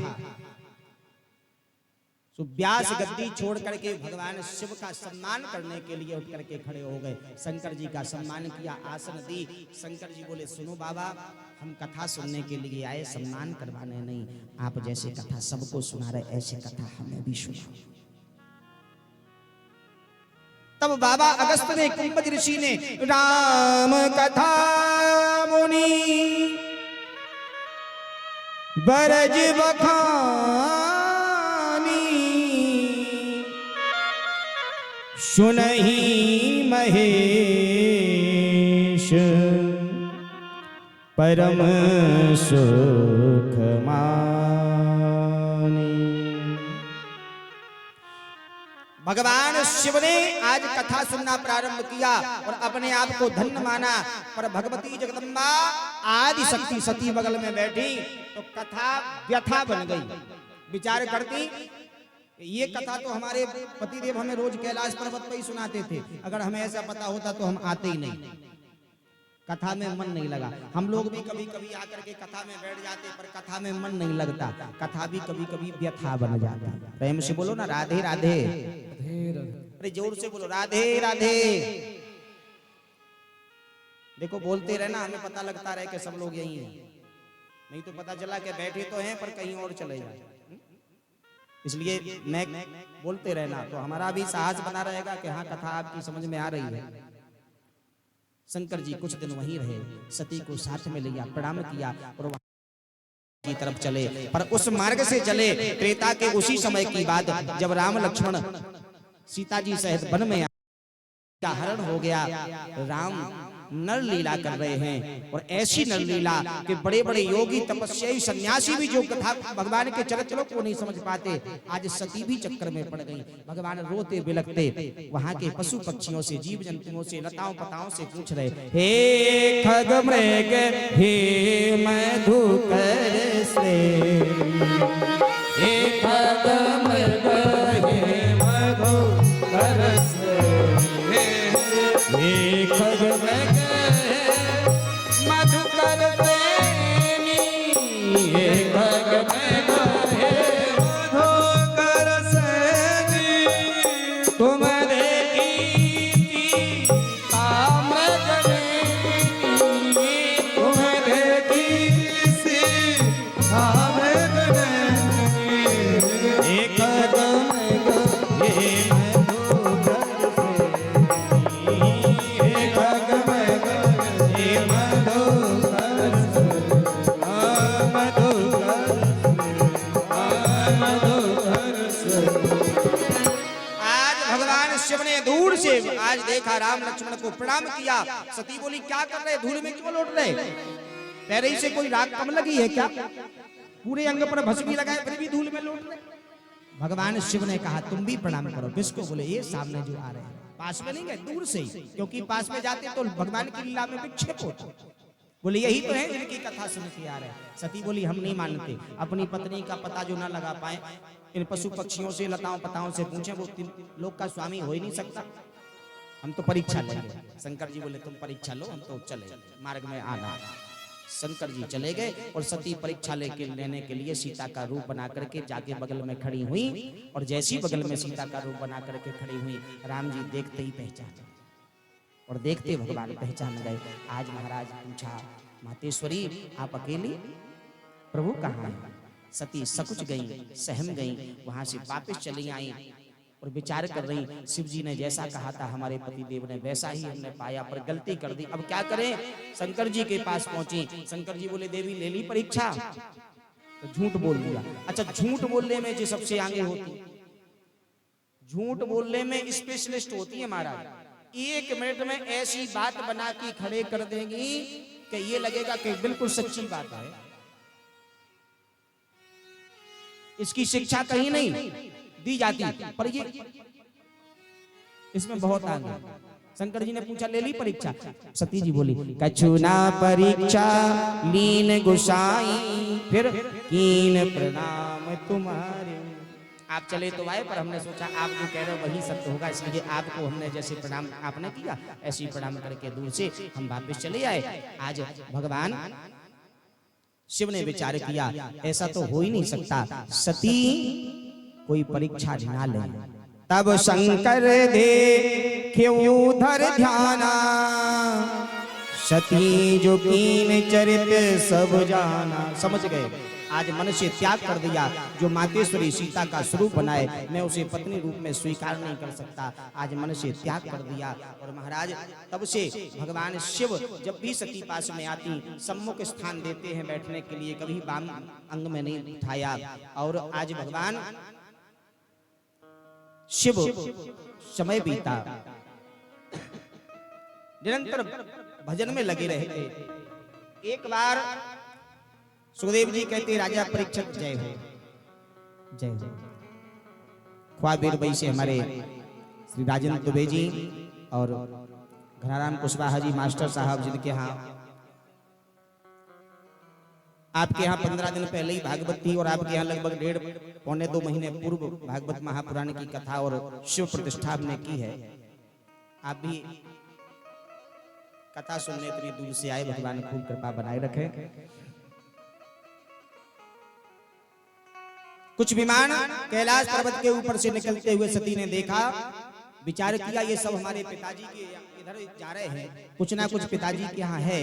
[SPEAKER 2] सो व्यास गद्दी छोड़ करके भगवान शिव का सम्मान करने के लिए उठ करके खड़े हो गए। शंकर जी का सम्मान किया, आसन दी। शंकर जी बोले सुनो बाबा, हम कथा सुनने के लिए आए, सम्मान करवाने नहीं। आप जैसे कथा सबको सुना रहे, ऐसे कथा हमें भी सुनाओ। तब बाबा अगस्त ने, कुंभज ऋषि ने राम कथा मुनि बरज बखानी सुनहि महेश परम सुख मानी। भगवान शिव ने आज कथा सुनना प्रारंभ किया और अपने आप को धन्य माना। पर भगवती जगदम्बा आदि शक्ति सती बगल में बैठी तो कथा व्यथा बन गई। विचार करती, ये कथा तो हमारे पतिदेव हमें रोज कैलाश पर्वत पर ही सुनाते थे, अगर हमें ऐसा पता होता तो हम आते ही नहीं। कथा में मन नहीं लगा। हम लोग भी कभी कभी आकर के कथा में बैठ जाते, पर कथा में मन नहीं लगता। कथा भी कभी कभी व्यथा बन जाता। प्रेम से बोलो ना, राधे राधे। अरे जोर से बोलो, राधे राधे। देखो बोलते रहना, हमें पता लगता रहे कि सब लोग यही हैं, नहीं तो पता चला कि बैठे तो हैं पर कहीं और चले जाए। इसलिए मैं बोलते रहना तो हमारा भी साहस बना रहेगा कि हाँ कथा आपकी समझ में आ रही है। शंकर जी कुछ दिन वहीं रहे, सती को साथ में लिया, प्रणाम किया और वहां की तरफ चले। पर उस मार्ग से चले, त्रेता के उसी समय की बात, जब राम लक्ष्मण सीता जी सहित वन में का हरण हो गया। राम नर लीला कर रहे हैं और ऐसी नर लीला कि बड़े बड़े योगी तपस्याई सन्यासी भी जो कथा भगवान के चरित्रों को नहीं समझ पाते, आज सती भी चक्कर में पड़ गई। भगवान रोते बिलखते वहां के पशु पक्षियों से, जीव जंतुओं से, लताओं पताओं से पूछ रहे, हे खग मृग हे मधुकर से, हे खग मृग हे मधुकर से, हे खग मृग मधुकर प्रेमी, हे खग मृग हे मधुकर सेनी, तुम्हारे कीर्ति ताम्रजनी, तुम्हारे कीर्ति ताम्रजनी, हे खग मृग हे आज देखा, राम लक्ष्मण को प्रणाम किया। सती बोली क्या कर रहे, धूल में क्यों लौट रहे, पैर से कोई राख कम लगी है क्या, पूरे अंग पर भस्मी लगाए फिर भी धूल में लौट रहे। भगवान शिव ने कहा तुम भी प्रणाम करो। किसको? बोले ये सामने जो आ रहे हैं। पास में नहीं गए, दूर से ही, क्योंकि पास में जाते तो भगवान की लीला में विक्षेप होता। बोले यही तो है जिनकी कथा सुन के आ रहे हैं। सती बोली हम नहीं मानते, अपनी पत्नी का पता जो ना लगा पाए, इन पशु पक्षियों से, लताओं पताओं से पूछे, वो लोग का स्वामी हो ही नहीं सकता, हम तो परीक्षा लेंगे। शंकर जी बोले तुम परीक्षा लो, हम तो चले मार्ग में आना। शंकर जी चले गए और सती परीक्षा लेने के लिए सीता का रूप बना करके जाके बगल में खड़ी हुई। और जैसी बगल में सीता का रूप बना करके खड़ी हुई, राम जी देखते ही पहचान, और देखते भगवान पहचान गए। आज महाराज पूछा, मातेश्वरी आप अकेली, प्रभु कहाँ हैं? सती सकुच गई, सहम गई, वहां से वापस चली आई और विचार कर रही, शिव जी ने जैसा कहा था हमारे पति देव ने वैसा ही हमने पाया, पर गलती कर दी, अब क्या करें? शंकर जी के पास पहुंची। शंकर जी बोले देवी ले ली परीक्षा? तो झूठ बोल दिया। अच्छा, झूठ बोलने में जो सबसे आगे होती, झूठ बोलने में स्पेशलिस्ट होती है महाराज। 1 मिनट में ऐसी बात बना के खड़े कर देंगी कि ये लगेगा कि बिल्कुल सच्ची बात है। इसकी शिक्षा कहीं नहीं दी जाती, पर ये इसमें बहुत आगे। शंकर जी ने पूछा ले ली परीक्षा? सती जी बोली कछुना परीक्षा लीन गुसाई, फिर कीन प्रणाम तुम्हारे। आप चले तो आए, पर हमने सोचा आप जो कह रहे हो वही सत्य होगा, इसलिए आपको हमने जैसे प्रणाम आपने किया ऐसे ही प्रणाम करके दूर से हम वापस चले आए। आज भगवान शिव ने विचार किया ऐसा तो हो ही नहीं सकता। सती कोई परीक्षा ना ले। तब शंकर दे क्यों धर ध्याना, सती जो कीन चरित सब जाना। समझ गए, आज मन से त्याग कर दिया। जो मातेश्वरी सीता का स्वरूप बनाए, मैं उसे पत्नी रूप में स्वीकार नहीं कर सकता। आज मन से त्याग कर दिया। और महाराज तब से भगवान शिव जब भी सती पास में आती, सम्मुख स्थान देते हैं बैठने के लिए, कभी वाम अंग में नहीं उठाया। और आज भगवान शिव समय बीता, निरंतर भजन में लगे रहते। एक बार सुखदेव जी कहते, राजा परीक्षित जय हो, जय हो। ख्वाबीर भाई से हमारे श्री राजेंद्र दुबे जी और घनाराम कुशवाहा जी मास्टर साहब, जिनके यहाँ आपके यहाँ 15 दिन पहले ही भागवत थी, और आपके यहाँ लगभग 1.5-2 महीने पूर्व भागवत महापुराण की कथा और शिव प्रतिष्ठा हमने की है। आप भी कथा सुनने इतनी दूर से आए, भगवान खूब कृपा बनाए रखे। कुछ विमान कैलाश पर्वत के ऊपर से निकलते हुए सती ने देखा, विचार किया ये सब हमारे पिताजी के इधर जा रहे हैं, कुछ ना कुछ पिताजी के यहाँ है।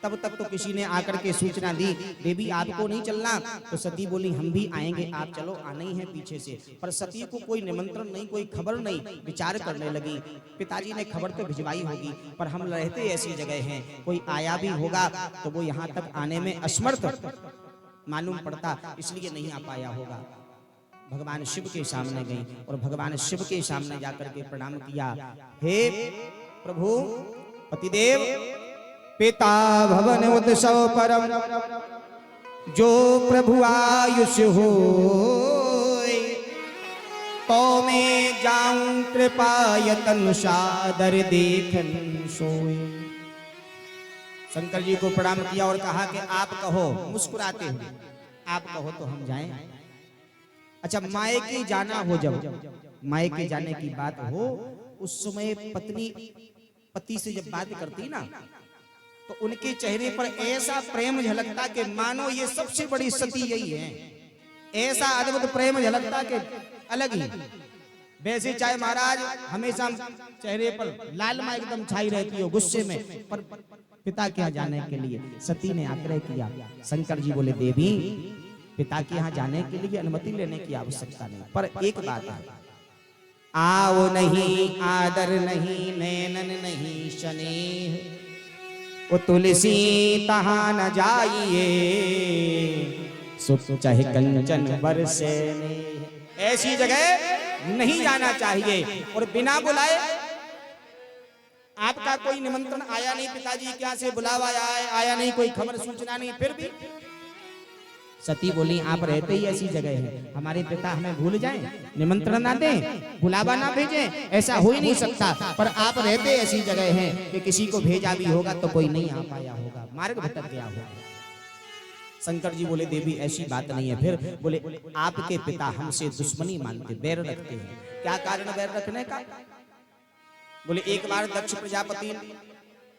[SPEAKER 2] तब तक तो किसी ने आकर के सूचना दी, देवी आपको नहीं चलना। तो सती बोली हम भी आएंगे, आप चलो, आना ही है पीछे से। पर सती को कोई निमंत्रण नहीं, कोई खबर नहीं। विचार करने लगी, पिताजी ने खबर तो भिजवाई होगी, पर हम रहते ऐसी जगह हैं, कोई आया भी होगा तो वो यहाँ तक आने में असमर्थ मालूम पड़ता, इसलिए नहीं आ पाया होगा। भगवान शिव के सामने गई और भगवान शिव के सामने जाकर के प्रणाम किया। हे प्रभु पतिदेव, पिता भवन उत्सव परम, जो प्रभु आयुष हो तो मैं जाऊं कृपा यतन सादर देखन सोए। शंकर जी को प्रणाम किया और कहा कि आप कहो, मुस्कुराते हुए, आप कहो तो हम जाएं। अच्छा, मायके जाना हो, जब मायके जाने की बात हो, उस समय पत्नी पति से जब बात करती ना, तो उनके चेहरे पर ऐसा प्रेम झलकता कि मानो ये सबसे बड़ी सती यही है। ऐसा अद्भुत प्रेम झलकता कि अलग ही। वैसे चाहे महाराज हमेशा चेहरे पर लालिमा एकदम छाई रहती हो गुस्से में, पर पिता के यहाँ जाने के लिए सती ने आग्रह किया। शंकर जी बोले, देवी पिता के यहाँ जाने के लिए अनुमति लेने की आवश्यकता नहीं, पर एक बात है, आओ नहीं, आदर नहीं, नैनन नहीं स्नेह, वो तुलसी तहाँ न जाइए, सुख चाहे कंचन बरसे। ऐसी जगह नहीं जाना चाहिए। और बिना बुलाए, आपका कोई निमंत्रण आया नहीं, पिताजी क्या से बुलावा आया नहीं, कोई खबर सूचना नहीं, फिर भी सती बोली आप रहते ही ऐसी जगह है, हमारे पिता हमें भूल जाएं, निमंत्रण ना दें, बुलावा ना भेजें, ऐसा हो ही नहीं सकता। पर आप रहते ऐसी जगह हैं कि किसी को भेजा भी होगा तो कोई नहीं आ पाया होगा, मार्ग भटक गया होगा। शंकर जी बोले, देवी ऐसी बात नहीं है। फिर बोले, आपके पिता हमसे दुश्मनी मानते, बैर रखते हैं। क्या कारण बैर रखने का? बोले, एक बार दक्ष प्रजापति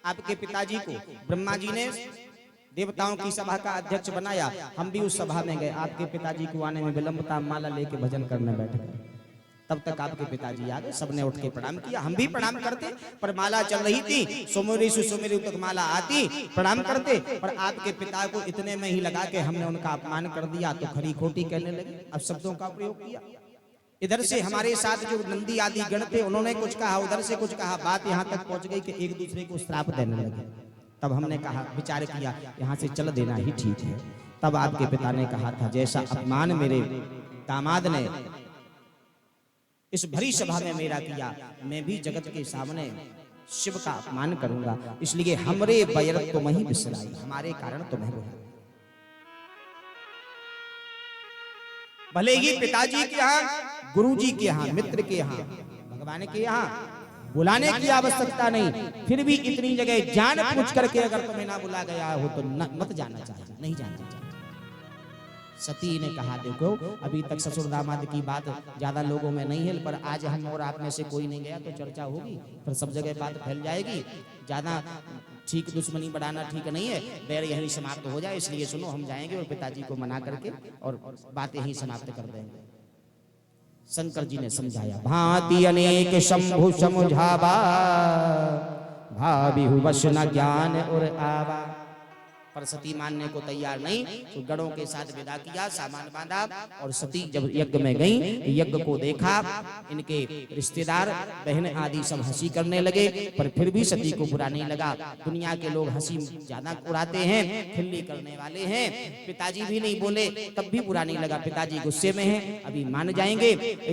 [SPEAKER 2] आपके पिताजी को ब्रह्मा जी ने देवताओं की सभा का अध्यक्ष बनाया, हम भी उस सभा में गए। आपके पिताजी को आने में विलंब था, माला लेके भजन करने बैठ गए। तब तक आपके पिताजी आ गए, सबने उठ के प्रणाम किया, हम भी प्रणाम करते, पर माला चल रही थी, सुमेरु से सुमेरु तक माला आती, प्रणाम करते, पर आपके पिता को इतने में ही लगा कि हमने उनका अपमान कर दिया, तो खरी खोटी कहने लगे, अब शब्दों का प्रयोग किया। इधर से हमारे साथ जो नंदी आदि गण थे, उन्होंने कुछ कहा, उधर से कुछ कहा, बात यहाँ तक पहुंच गई कि एक दूसरे को श्राप देने लगे। तब हमने कहा, विचार किया, यहाँ से चल देना ही ठीक है। तब आपके पिता ने कहा था, जैसा अपमान मेरे दामाद ने इस भरी सभा में मेरा किया, मैं भी जगत के सामने शिव का अपमान करूंगा, इसलिए हमरे बैर तुम ही बिसराई, हमारे कारण तुम्हें बुलाया। भले ही पिताजी के यहाँ, गुरु जी के यहाँ, मित्र के यहाँ, भगवान के यहाँ बुलाने की आवश्यकता नहीं, फिर भी इतनी जगह जान पूछ करके अगर तुम्हें ना बुला गया हो तो मत जाना चाहिए, नहीं जाना चाहिए। सती ने कहा, देखो अभी तक ससुर दामाद की बात ज्यादा लोगों में नहीं है, पर आज हम और आप में से कोई नहीं गया तो चर्चा होगी, फिर सब जगह बात फैल जाएगी, ज्यादा ठीक दुश्मनी बढ़ाना ठीक नहीं है, बैर यही समाप्त हो जाए, इसलिए सुनो हम जाएंगे और पिताजी को मना करके और बात यही समाप्त कर देंगे। शंकर जी ने समझाया, भांति अनेक शंभु समुझावा, भाविहु वश न ज्ञान और आवा। पर सती मानने को तैयार नहीं, तो गणों के साथ विदा किया, सामान बांधा और सती जब यज्ञ में गई, यज्ञ को देखा, इनके रिश्तेदार बहन आदि सब हंसी करने लगे, पर फिर भी सती को बुरा नहीं लगा। दुनिया के लोग हंसी ज्यादा उड़ाते हैं, खिल्ली करने वाले हैं, पिताजी भी नहीं बोले तब भी बुरा नहीं लगा। पिताजी गुस्से में हैं, अभी मान जाएंगे।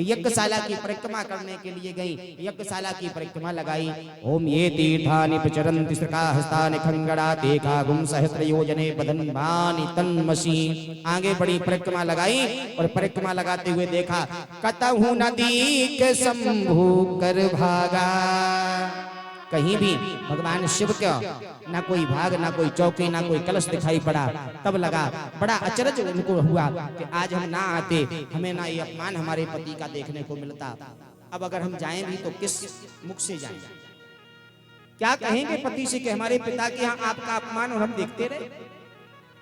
[SPEAKER 2] यज्ञशाला की परिक्रमा करने के लिए गई, यज्ञशाला की परिक्रमा लगाई। ओम ये तीर्थानि प्रचरन्ति श्रकाहस्तानि खंगड़ा देखा गुम सहस्र योजने बदनबानि तन्मसी। आगे बड़ी परिक्रमा लगाई और परिक्रमा लगाते हुए देखा, कतहु नदी के शंभु कर भागा। कहीं भी भगवान शिव का ना कोई भाग, ना कोई चौकी, ना कोई कलश दिखाई पड़ा। तब लगा बड़ा अचरज उनको हुआ कि आज हम ना आते, हमें ना ये अपमान हमारे पति का देखने को मिलता। अब अगर हम जाएं भी तो किस मुख से जाएं? क्या कहेंगे पति से कि हमारे पिता के यहाँ आपका अपमान और हम देखते रहे?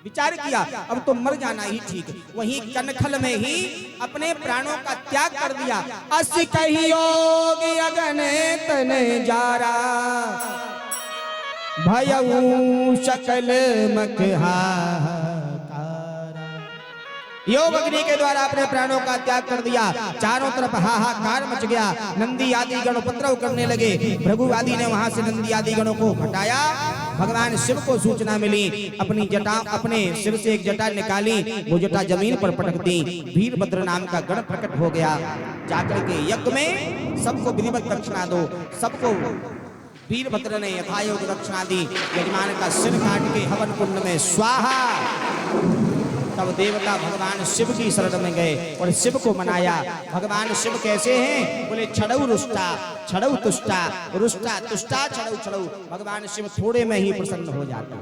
[SPEAKER 2] विचार किया अब तो मर जाना ही ठीक। वहीं कनखल में ही अपने प्राणों का त्याग कर दिया। अस कहियोग अगने तने जारा, भयऊ सकल मखहारा। योग अग्नि के द्वारा अपने प्राणों का त्याग कर दिया। चारों तरफ हाहाकार मच गया। नंदी आदि गण उपद्रव करने लगे। भृगु आदि ने वहां से नंदी आदि गणों को हटाया। भगवान शिव को सूचना मिली, अपनी जटा, अपने सिर से एक जटा निकाली, वो जटा जमीन पर पटक दी। वीरभद्र नाम का गण प्रकट हो गया। जाकर के यज्ञ में सबको विधिवत दक्षिणा दो। सबको वीरभद्र ने यथायोग दक्षिणा दी। यजमान का सिर काट के हवन कुंड में स्वाहा। तब देवता भगवान शिव की शरण में गए और शिव को मनाया। भगवान शिव कैसे हैं? बोले छड़ऊ रुष्टा, छड़ऊ तुष्टा, रुष्टा तुष्टा, छड़ऊ छड़ऊ। भगवान शिव थोड़े में ही प्रसन्न हो जाता।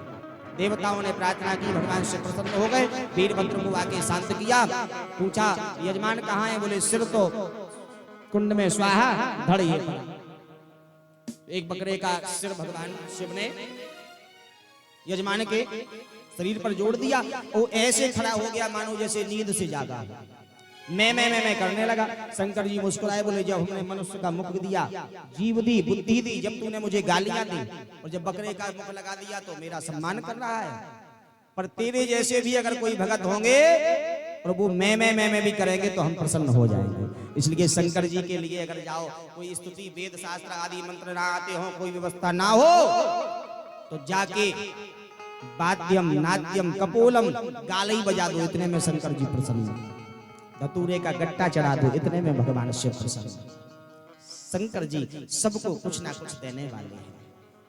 [SPEAKER 2] देवताओं ने प्रार्थना की, भगवान शिव प्रसन्न हो गए। वीरभद्र को आके शांत किया। पूछा यजमान कहाँ है? बोले सिर तो कुंड में स्वाहा, धड़ ये पड़ा। एक बकरे का सिर भगवान शिव ने यजमान के शरीर पर जोड़ दिया। वो ऐसे खड़ा हो गया मानो जैसे नींद से जागा। मैं करने लगा। शंकर जी मुस्कुराए, बोले जब हमने मनुष्य का मुख दिया, जीव दी, बुद्धि दी, जब तूने मुझे गालियां दी और जब बकरे का मुख लगा दिया तो मेरा सम्मान कर रहा है। पर तेरे जैसे भी अगर कोई भगत होंगे और वो मैं भी करेंगे तो हम प्रसन्न हो जाएंगे। इसलिए शंकर जी के लिए अगर जाओ, कोई स्तुति वेद शास्त्र आदि मंत्र ना आते हो, कोई व्यवस्था ना हो, तो जाके वाद्यम नाट्यम कपोलम गाली बजा दो, इतने में शंकर जी प्रसन्न। धतूरे का गट्टा चढ़ा दो, इतने में भगवान शिव प्रसन्न। शंकर जी सबको कुछ ना कुछ देने वाले हैं।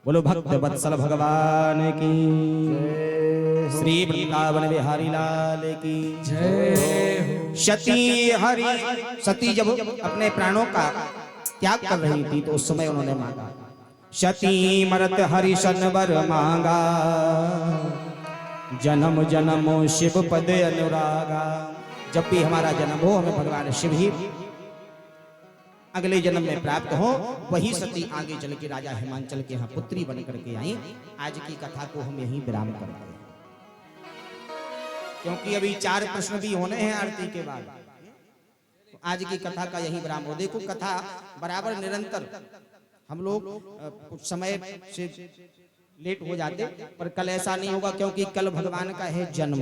[SPEAKER 2] बोलो भक्त वत्सल भगवान की श्री वृंदावन बिहारी लाल की जय। सती हरि सती जब अपने प्राणों का त्याग कर रही थी तो उस समय उन्होंने मांगा, सती मरत हरिशन वर मांगा, जन्म जन्म शिव पद अनुरागा। जब भी हमारा जन्म हो हमें भगवान शिव ही अगले जन्म में प्राप्त हो। वही सती आगे चल के राजा हिमांचल के यहाँ पुत्री बन करके आई। आज की कथा को हम यहीं विराम करते हैं, क्योंकि अभी 4 प्रश्न भी होने हैं आरती के बाद। तो आज की कथा का यहीं विराम हो। देखो कथा बराबर निरंतर, हम लोग कुछ समय से लेट हो जाते, पर कल ऐसा नहीं होगा, क्योंकि कल भगवान का है जन्म।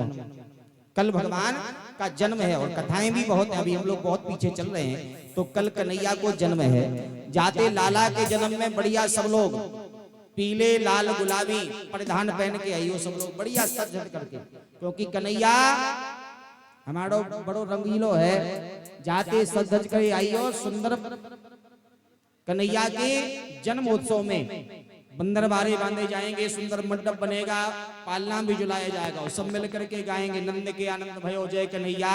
[SPEAKER 2] कल भगवान का जन्म है और कथाएं भी बहुत हैं। अभी हम लोग बहुत पीछे चल रहे हैं। तो कल कन्हैया को जन्म है। जाते लाला के जन्म में बढ़िया सब लोग पीले लाल गुलाबी परिधान पहन के आइयो, सब लोग बढ़िया सज धज करके, क्योंकि कन्हैया हमारो बड़ो रंगीलो है। जाते सज धज कर आइयो। सुंदर कन्हैया के जन्मोत्सव में बंदर बारे बांधे जाएंगे, सुंदर मंडप बनेगा, पालना भी झुलाया जाएगा और सब मिल करके गाएंगे, नंद के आनंद भयो जय कन्हैया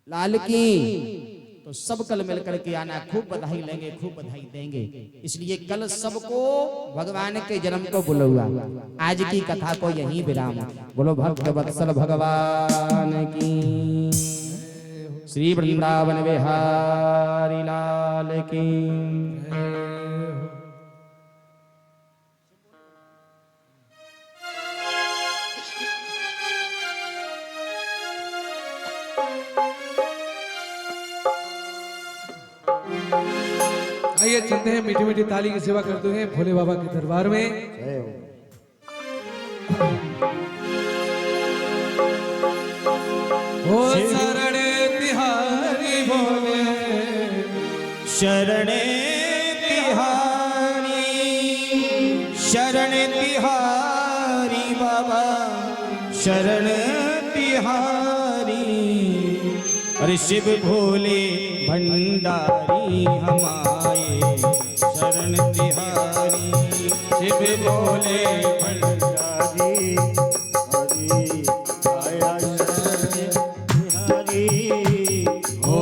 [SPEAKER 2] लाल की। तो सब कल मिल करके आना, खूब बधाई लेंगे, खूब बधाई देंगे। इसलिए कल सबको भगवान के जन्म को बुलवा। आज की कथा को यहीं विराम। बोलो भक्त वत्सल भगवान की श्री वृंदावन बिहारी लाल की।
[SPEAKER 3] आइए चलते हैं, मीठी मीठी ताली की सेवा करते हुए भोले बाबा के दरबार में।
[SPEAKER 4] जय हो।
[SPEAKER 3] ओ शरण तिहारी भोले,
[SPEAKER 2] शरण तिहारी, शरण तिहारी बाबा, शरण तिहारी। अरे शिव भोले भंडारी हम आए, शरण तिहारी। शिव भोले भंडारी,
[SPEAKER 4] हरि आया शरण तिहारी।
[SPEAKER 2] ओ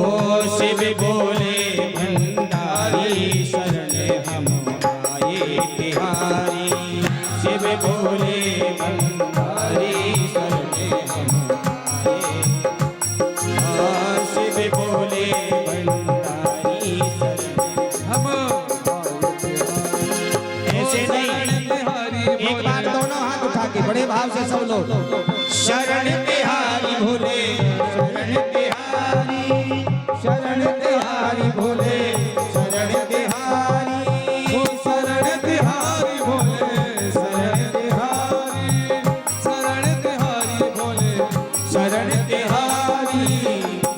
[SPEAKER 2] शिव भोले भंडारी, शरण हम आए तिहारी। शिव भोले भंडारी, शरण हम आए। शिव भोले भंडारी, शरण
[SPEAKER 3] हम
[SPEAKER 2] ऐसे नहीं, एक बार दोनों हाथ उठा के बड़े भाव से सब लोग, शरण तिहारी भोले, शरण तिहारी, शरण तिहारी भोले, शरण तिहारी,
[SPEAKER 3] शरण तिहारी भोले, शरण तिहारी, शरण तिहारी भोले,
[SPEAKER 2] शरण तिहारी।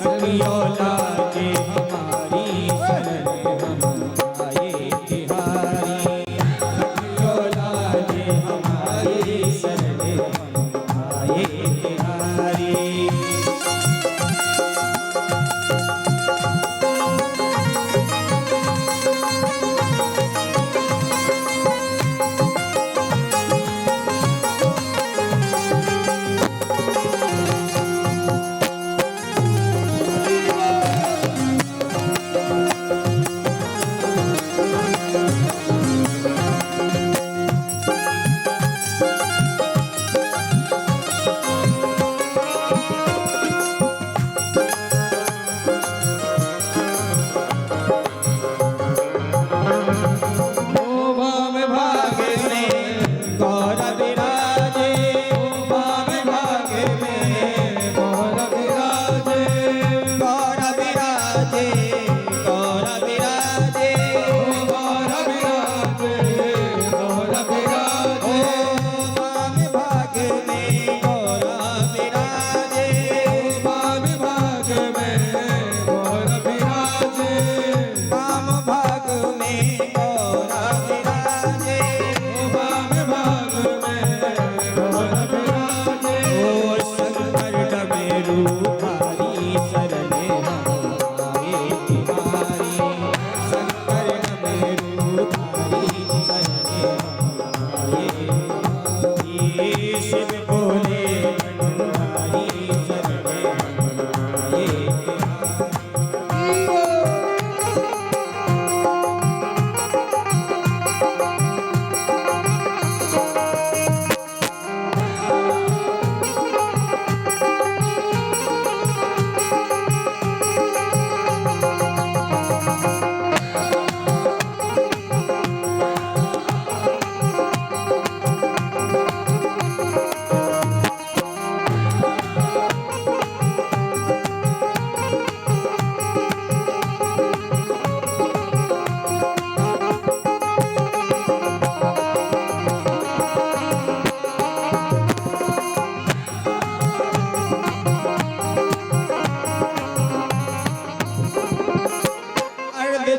[SPEAKER 2] कपियोला के हमारी शरण हम आए तिहारी। कपियोला के हमारी शरण हम आए तिहारी।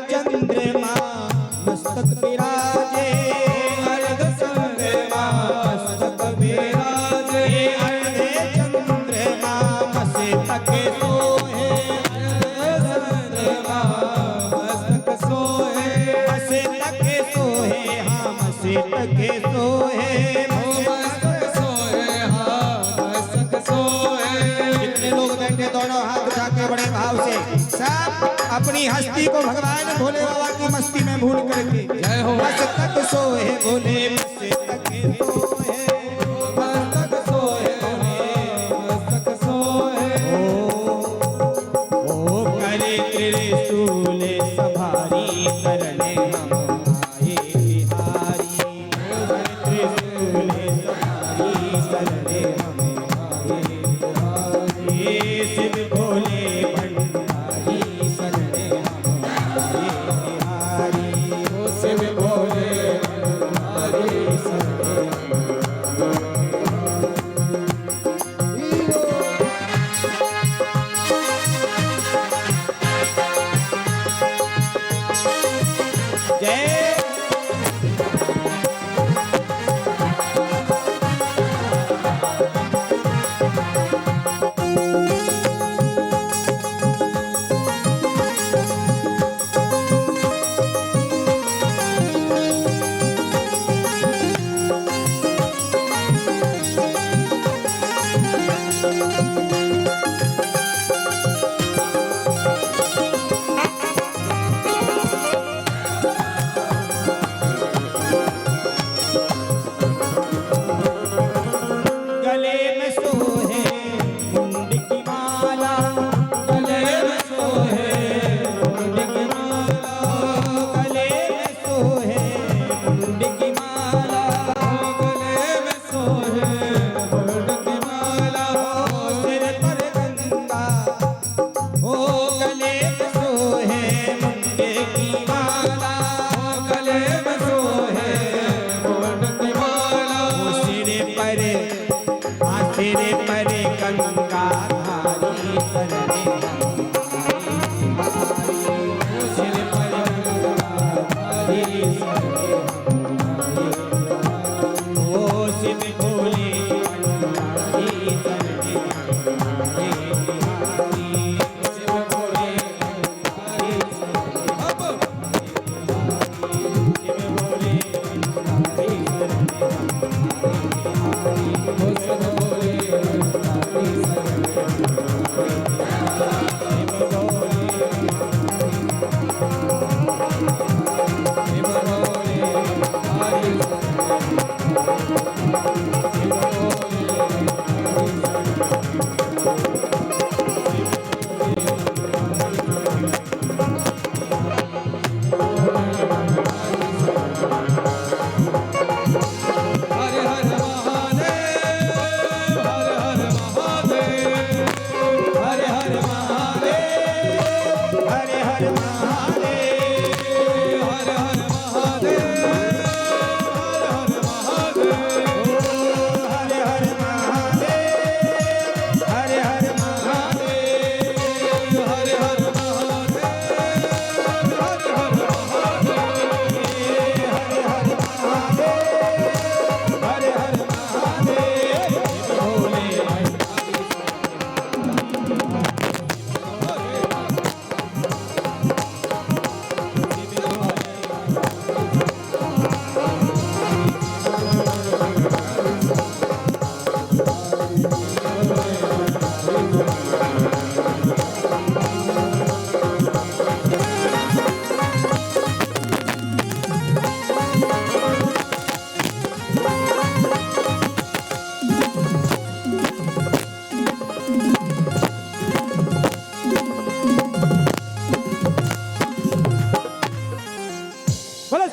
[SPEAKER 2] चंद्रमा मस्तक विराजे, अर्ध चंद्रमा मस्तक विराजे, अर्ध चंद्रमा मस्तक सोहे, अर्ध चंद्रमा मस्तक सोहे, मस्तक सोहे, हाँ मस्तक सोहे, मस्तक सोहे, हाँ मस्तक सोहे। जितने लोग बैठे दोनों हाथ उठा के बड़े भाव से सब अपनी हस्ती को भगवान भोले बाबा की मस्ती में भूल करके
[SPEAKER 3] जय हो।
[SPEAKER 2] मस्तक सोहे भोले, मस्तक सोहे, मस्तक सोहे भोले, मस्तक सोहे। ओ करे त्रिशूल सभारी, शरणे हम आए बिहारी। ओ त्रिशूल सभारी, शरणे हम आए बिहारी। शिव भोले भंडारी, शरणे हम आए बिहारी। गले में सोहे मुंड की माला, गले में सोहे मुंड की माला, गले में सोहे मुंड की माला, गले में सोहे मुंड की माला, सिर पर गंगा, ओ गले में सोहे मुंड की माला, गले में सोहे मुंड की माला, सिर पर तेरे परे गंगा धारी सरने सिर पर गंगा धारी सरने ओ शिव भोले धारी सरने शिव भोले धारी शिव भोले धारी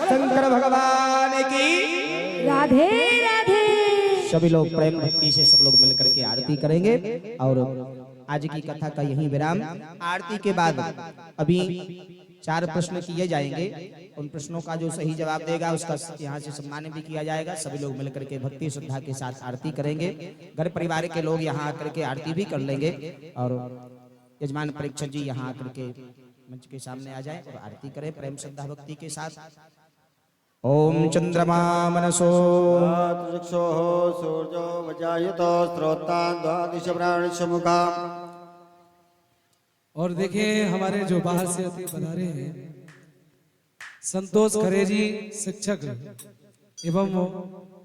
[SPEAKER 2] शंकर भगवान की
[SPEAKER 5] राधे राधे।
[SPEAKER 2] सभी लोग प्रेम भक्ति से सब लोग मिलकर के आरती करेंगे और आज की कथा का यही विराम। आरती के बाद अभी 4 प्रश्न किए जाएंगे, उन प्रश्नों का जो सही जवाब देगा उसका यहाँ से सम्मान भी किया जाएगा। सभी लोग मिलकर के भक्ति श्रद्धा के साथ आरती करेंगे। घर परिवार के लोग यहाँ आकर के आरती भी कर लेंगे और यजमान परीक्षक जी यहाँ आकर के मंच के सामने आ जाए और आरती करें प्रेम श्रद्धा भक्ति के साथ। ओम चंद्रमा मनसो
[SPEAKER 4] चक्षो सूर्यो वजायतो स्रोतान् द्वादश प्राणिशमुखा।
[SPEAKER 3] और देखिए हमारे जो बाहर से अतिथि पधारे हैं संतोष खरे जी शिक्षक एवं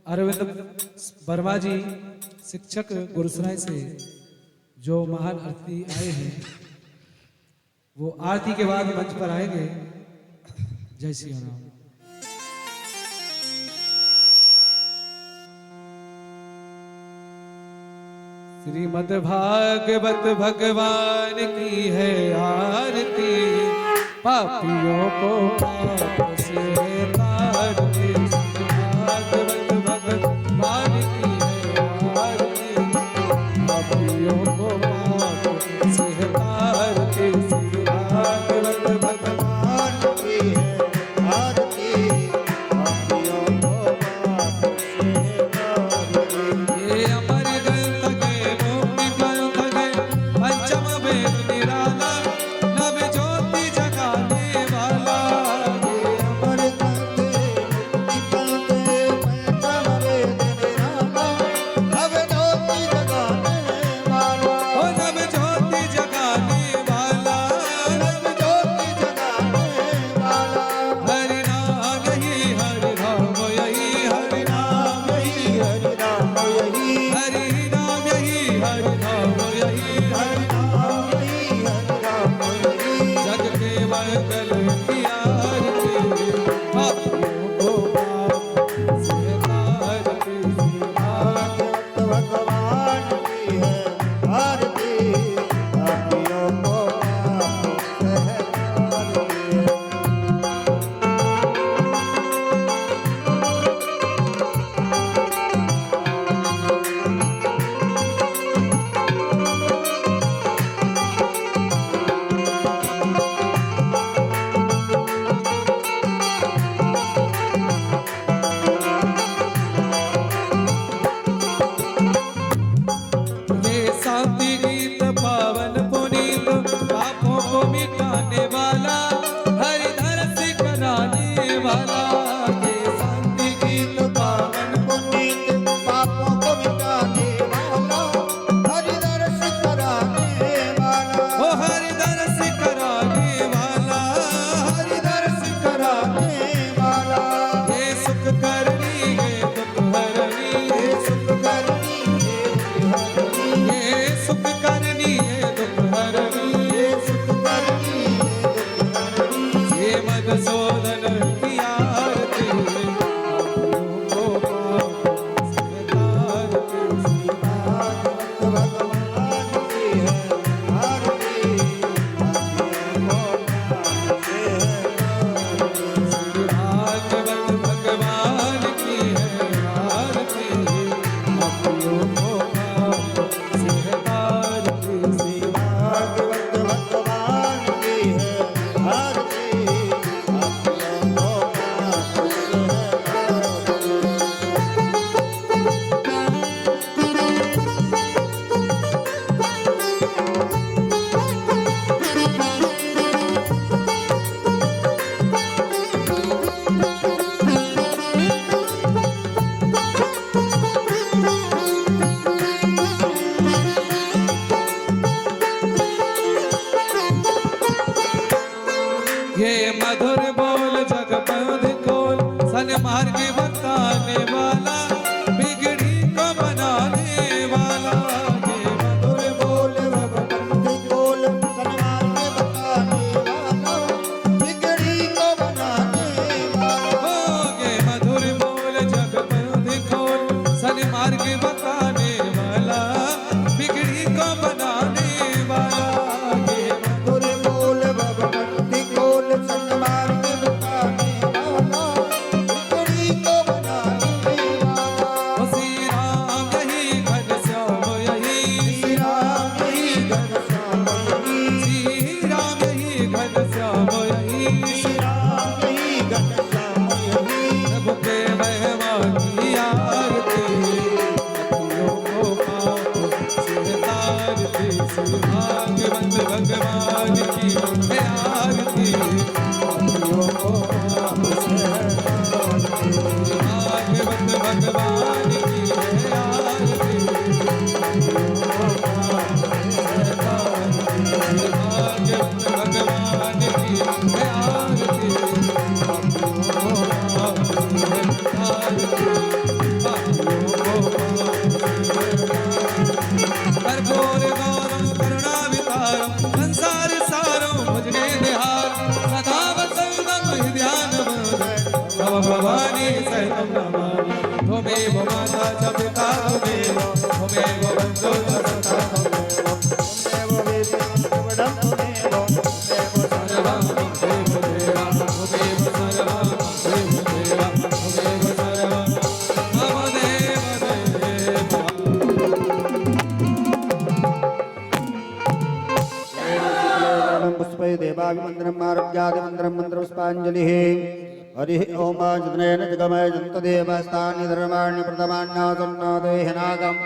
[SPEAKER 3] अरविंद वर्मा जी शिक्षक गुरुसराय से जो महान अतिथि आए हैं वो आरती के बाद मंच पर आएंगे। जय श्री राम। श्रीमद् भागवत भगवान की है आरती, पापियों को पाप से तारती। भागवत भगवान की है आरती, पापियों को पाप से तारती। भागवत भगवान
[SPEAKER 4] की है आरती, पापियों को पाप से तारती।
[SPEAKER 3] ये अमर ग्रंथ के मुक्ति पंथ गए, पंचम वेद निराला, नव ज्योति जगाने वाला। ये अमर ग्रंथ हरि नाम यही हरि नाम यही हरि
[SPEAKER 4] नाम यही हरि नाम यही
[SPEAKER 3] जग के मंगल की आरती पापियों को पाप से तारती
[SPEAKER 4] भागवत भगवान की है आरती पापियों को पाप से तारती है।
[SPEAKER 3] ये शांति गीत पावन पुनीत पापों को मिटाने वाला हरिधर से कराने वाला ये शांति गीत
[SPEAKER 4] पावन पुनीत पापों को मिटाने वाला हरिदर्श कराने वाला
[SPEAKER 3] ओ हरिधर से कराने वाला
[SPEAKER 4] हरिदर्श कराने वाला
[SPEAKER 3] ये सुख करनी ये दुख हरनी
[SPEAKER 4] ये सुख करनी
[SPEAKER 3] ये सुख करनी ये दुख हरनी
[SPEAKER 4] ये सुख करनी ये दुख हरनी
[SPEAKER 3] ये मधुसूदन की आरती पापियों को पाप से तारती
[SPEAKER 4] भागवत भगवान की है आरती पापियों को पाप से तारती।
[SPEAKER 3] भागवत भगवान की है आरती पापियों को पाप से तारती
[SPEAKER 4] भागवत भगवान की है आरती पापियों को पाप से तारती।
[SPEAKER 3] ये मधुर बोल जगपद खोल सन्मार्ग बताने वाला बिगड़ी को बनाने वाला ये मधुर
[SPEAKER 4] बोल भगवंत बोल सन्मार्ग बताने वाला बिगड़ी को बनाने वाला
[SPEAKER 3] हो ये मधुर बोल जगपद खोल सन्मार्ग बताने वाला बिगड़ी को बनाने वाला ये
[SPEAKER 4] मधुर बोल भगवंत बोल सन्मार्ग बताने वाला बिगड़ी को बनाने वाला
[SPEAKER 3] श्री राम यही घनश्याम यही
[SPEAKER 4] श्री राम ही घनश्याम यही
[SPEAKER 3] श्री राम यही घनश्याम यही
[SPEAKER 4] श्री राम ही घनश्याम यही
[SPEAKER 3] प्रभु के महिमा की आरती पापियों को पाप से तारती श्री भागवत भगवान की है आरती पापियों को पाप से तारती भागवत भगवान की है आरती पापियों को पाप से तारती भागवत भगवान की है आरती पापियों को पाप से तारती पापियों को कर्पूर गौरम करुणावितारम संसार सारम भजने निहार सदा वसंतम हृदयानम नव भवानी सहितम नमामि त्वमेव माता च पिता त्वमेव बन्धो च सखा
[SPEAKER 4] त्वमेव वेद्यं त्वमेव
[SPEAKER 3] सर्वं त्वमेव देवा त्वमेव सर्वं त्वमेव देवा त्वमेव सर्वं मम देव देवा
[SPEAKER 4] पुष्पै देवाभिमन्त्रम् आरभ्यादिमन्त्रं मन्त्रपुष्पाञ्जलिः हरिः ॐ जतनेन जगमय जन्तदेवस्तानि धर्माणि प्रथमान्नासन्नादेहनागम्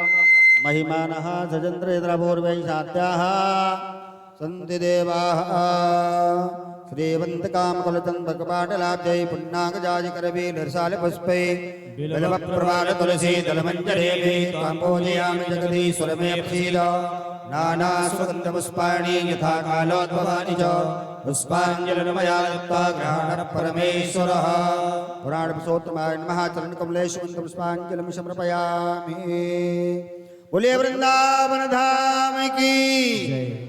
[SPEAKER 4] महिमानः सजन्त्रेन्द्रपूर्वै सात्याः सन्ति देवाः श्रीवन्तकामकुलचन्द्रकपाटलाब्जै पुण्णागजाजिकरवीलरसालपुष्पै बिल्वप्रवाल तुलसी दलमञ्जरेभि त्वां पूजयामि जगदीश्वर मे प्रसीद नानासुगन्धपुष्पाणि यथा कालोद्भवानि च पुष्पाञ्जलिर्मया दत्त्वा गृहाणः परमेश्वरः पुराणपुरुषोत्तमाय नमः चरणकमलेषु पुष्पाञ्जलिं समर्पयामि बोले वृंदावन धाम की,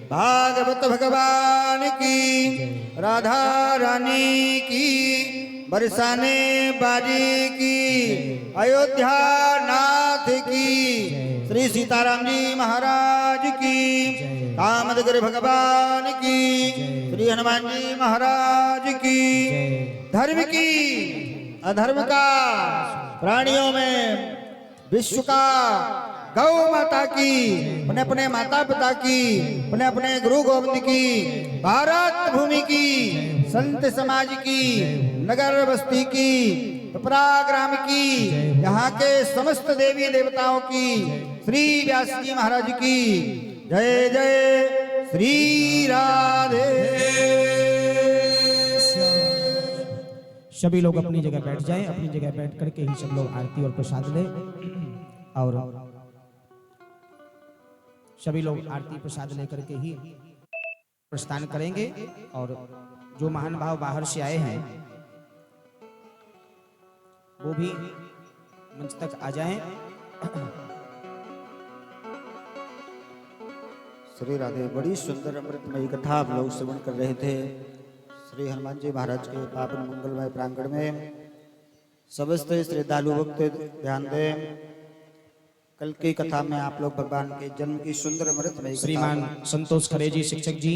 [SPEAKER 4] भागवत भगवान की, राधा रानी की, बरसाने बाजी की, अयोध्या नाथ की, श्री सीताराम जी महाराज की, कामदगिरि भगवान की, श्री हनुमान जी महाराज की, धर्म की, अधर्म का, प्राणियों में विश्व का, गौ माता की, अपने अपने माता पिता की, अपने अपने गुरु गोविंद की, भारत भूमि की, संत समाज की, नगर बस्ती की, प्रयागराम की, यहाँ के समस्त देवी देवताओं की, श्री व्यास जी महाराज की जय जय श्री राधे।
[SPEAKER 2] सभी लोग अपनी जगह बैठ जाएं, अपनी जगह बैठ करके ही सब लोग आरती और प्रसाद लें और सभी लोग आरती प्रसाद लेकर के ही प्रस्थान करेंगे। और जो महान भाव बाहर से आए हैं वो भी मंच तक आ जाएं।
[SPEAKER 4] श्री राधे। बड़ी सुंदर अमृतमयी कथा आप लोग श्रवण कर रहे थे श्री हनुमान जी महाराज के पावन मंगलमय प्रांगण में। समस्त श्रद्धालु भक्त ध्यान दें। कल की कथा में आप लोग भगवान के जन्म की सुंदर अमृतमयी
[SPEAKER 2] श्रीमान संतोष खरे जी शिक्षक जी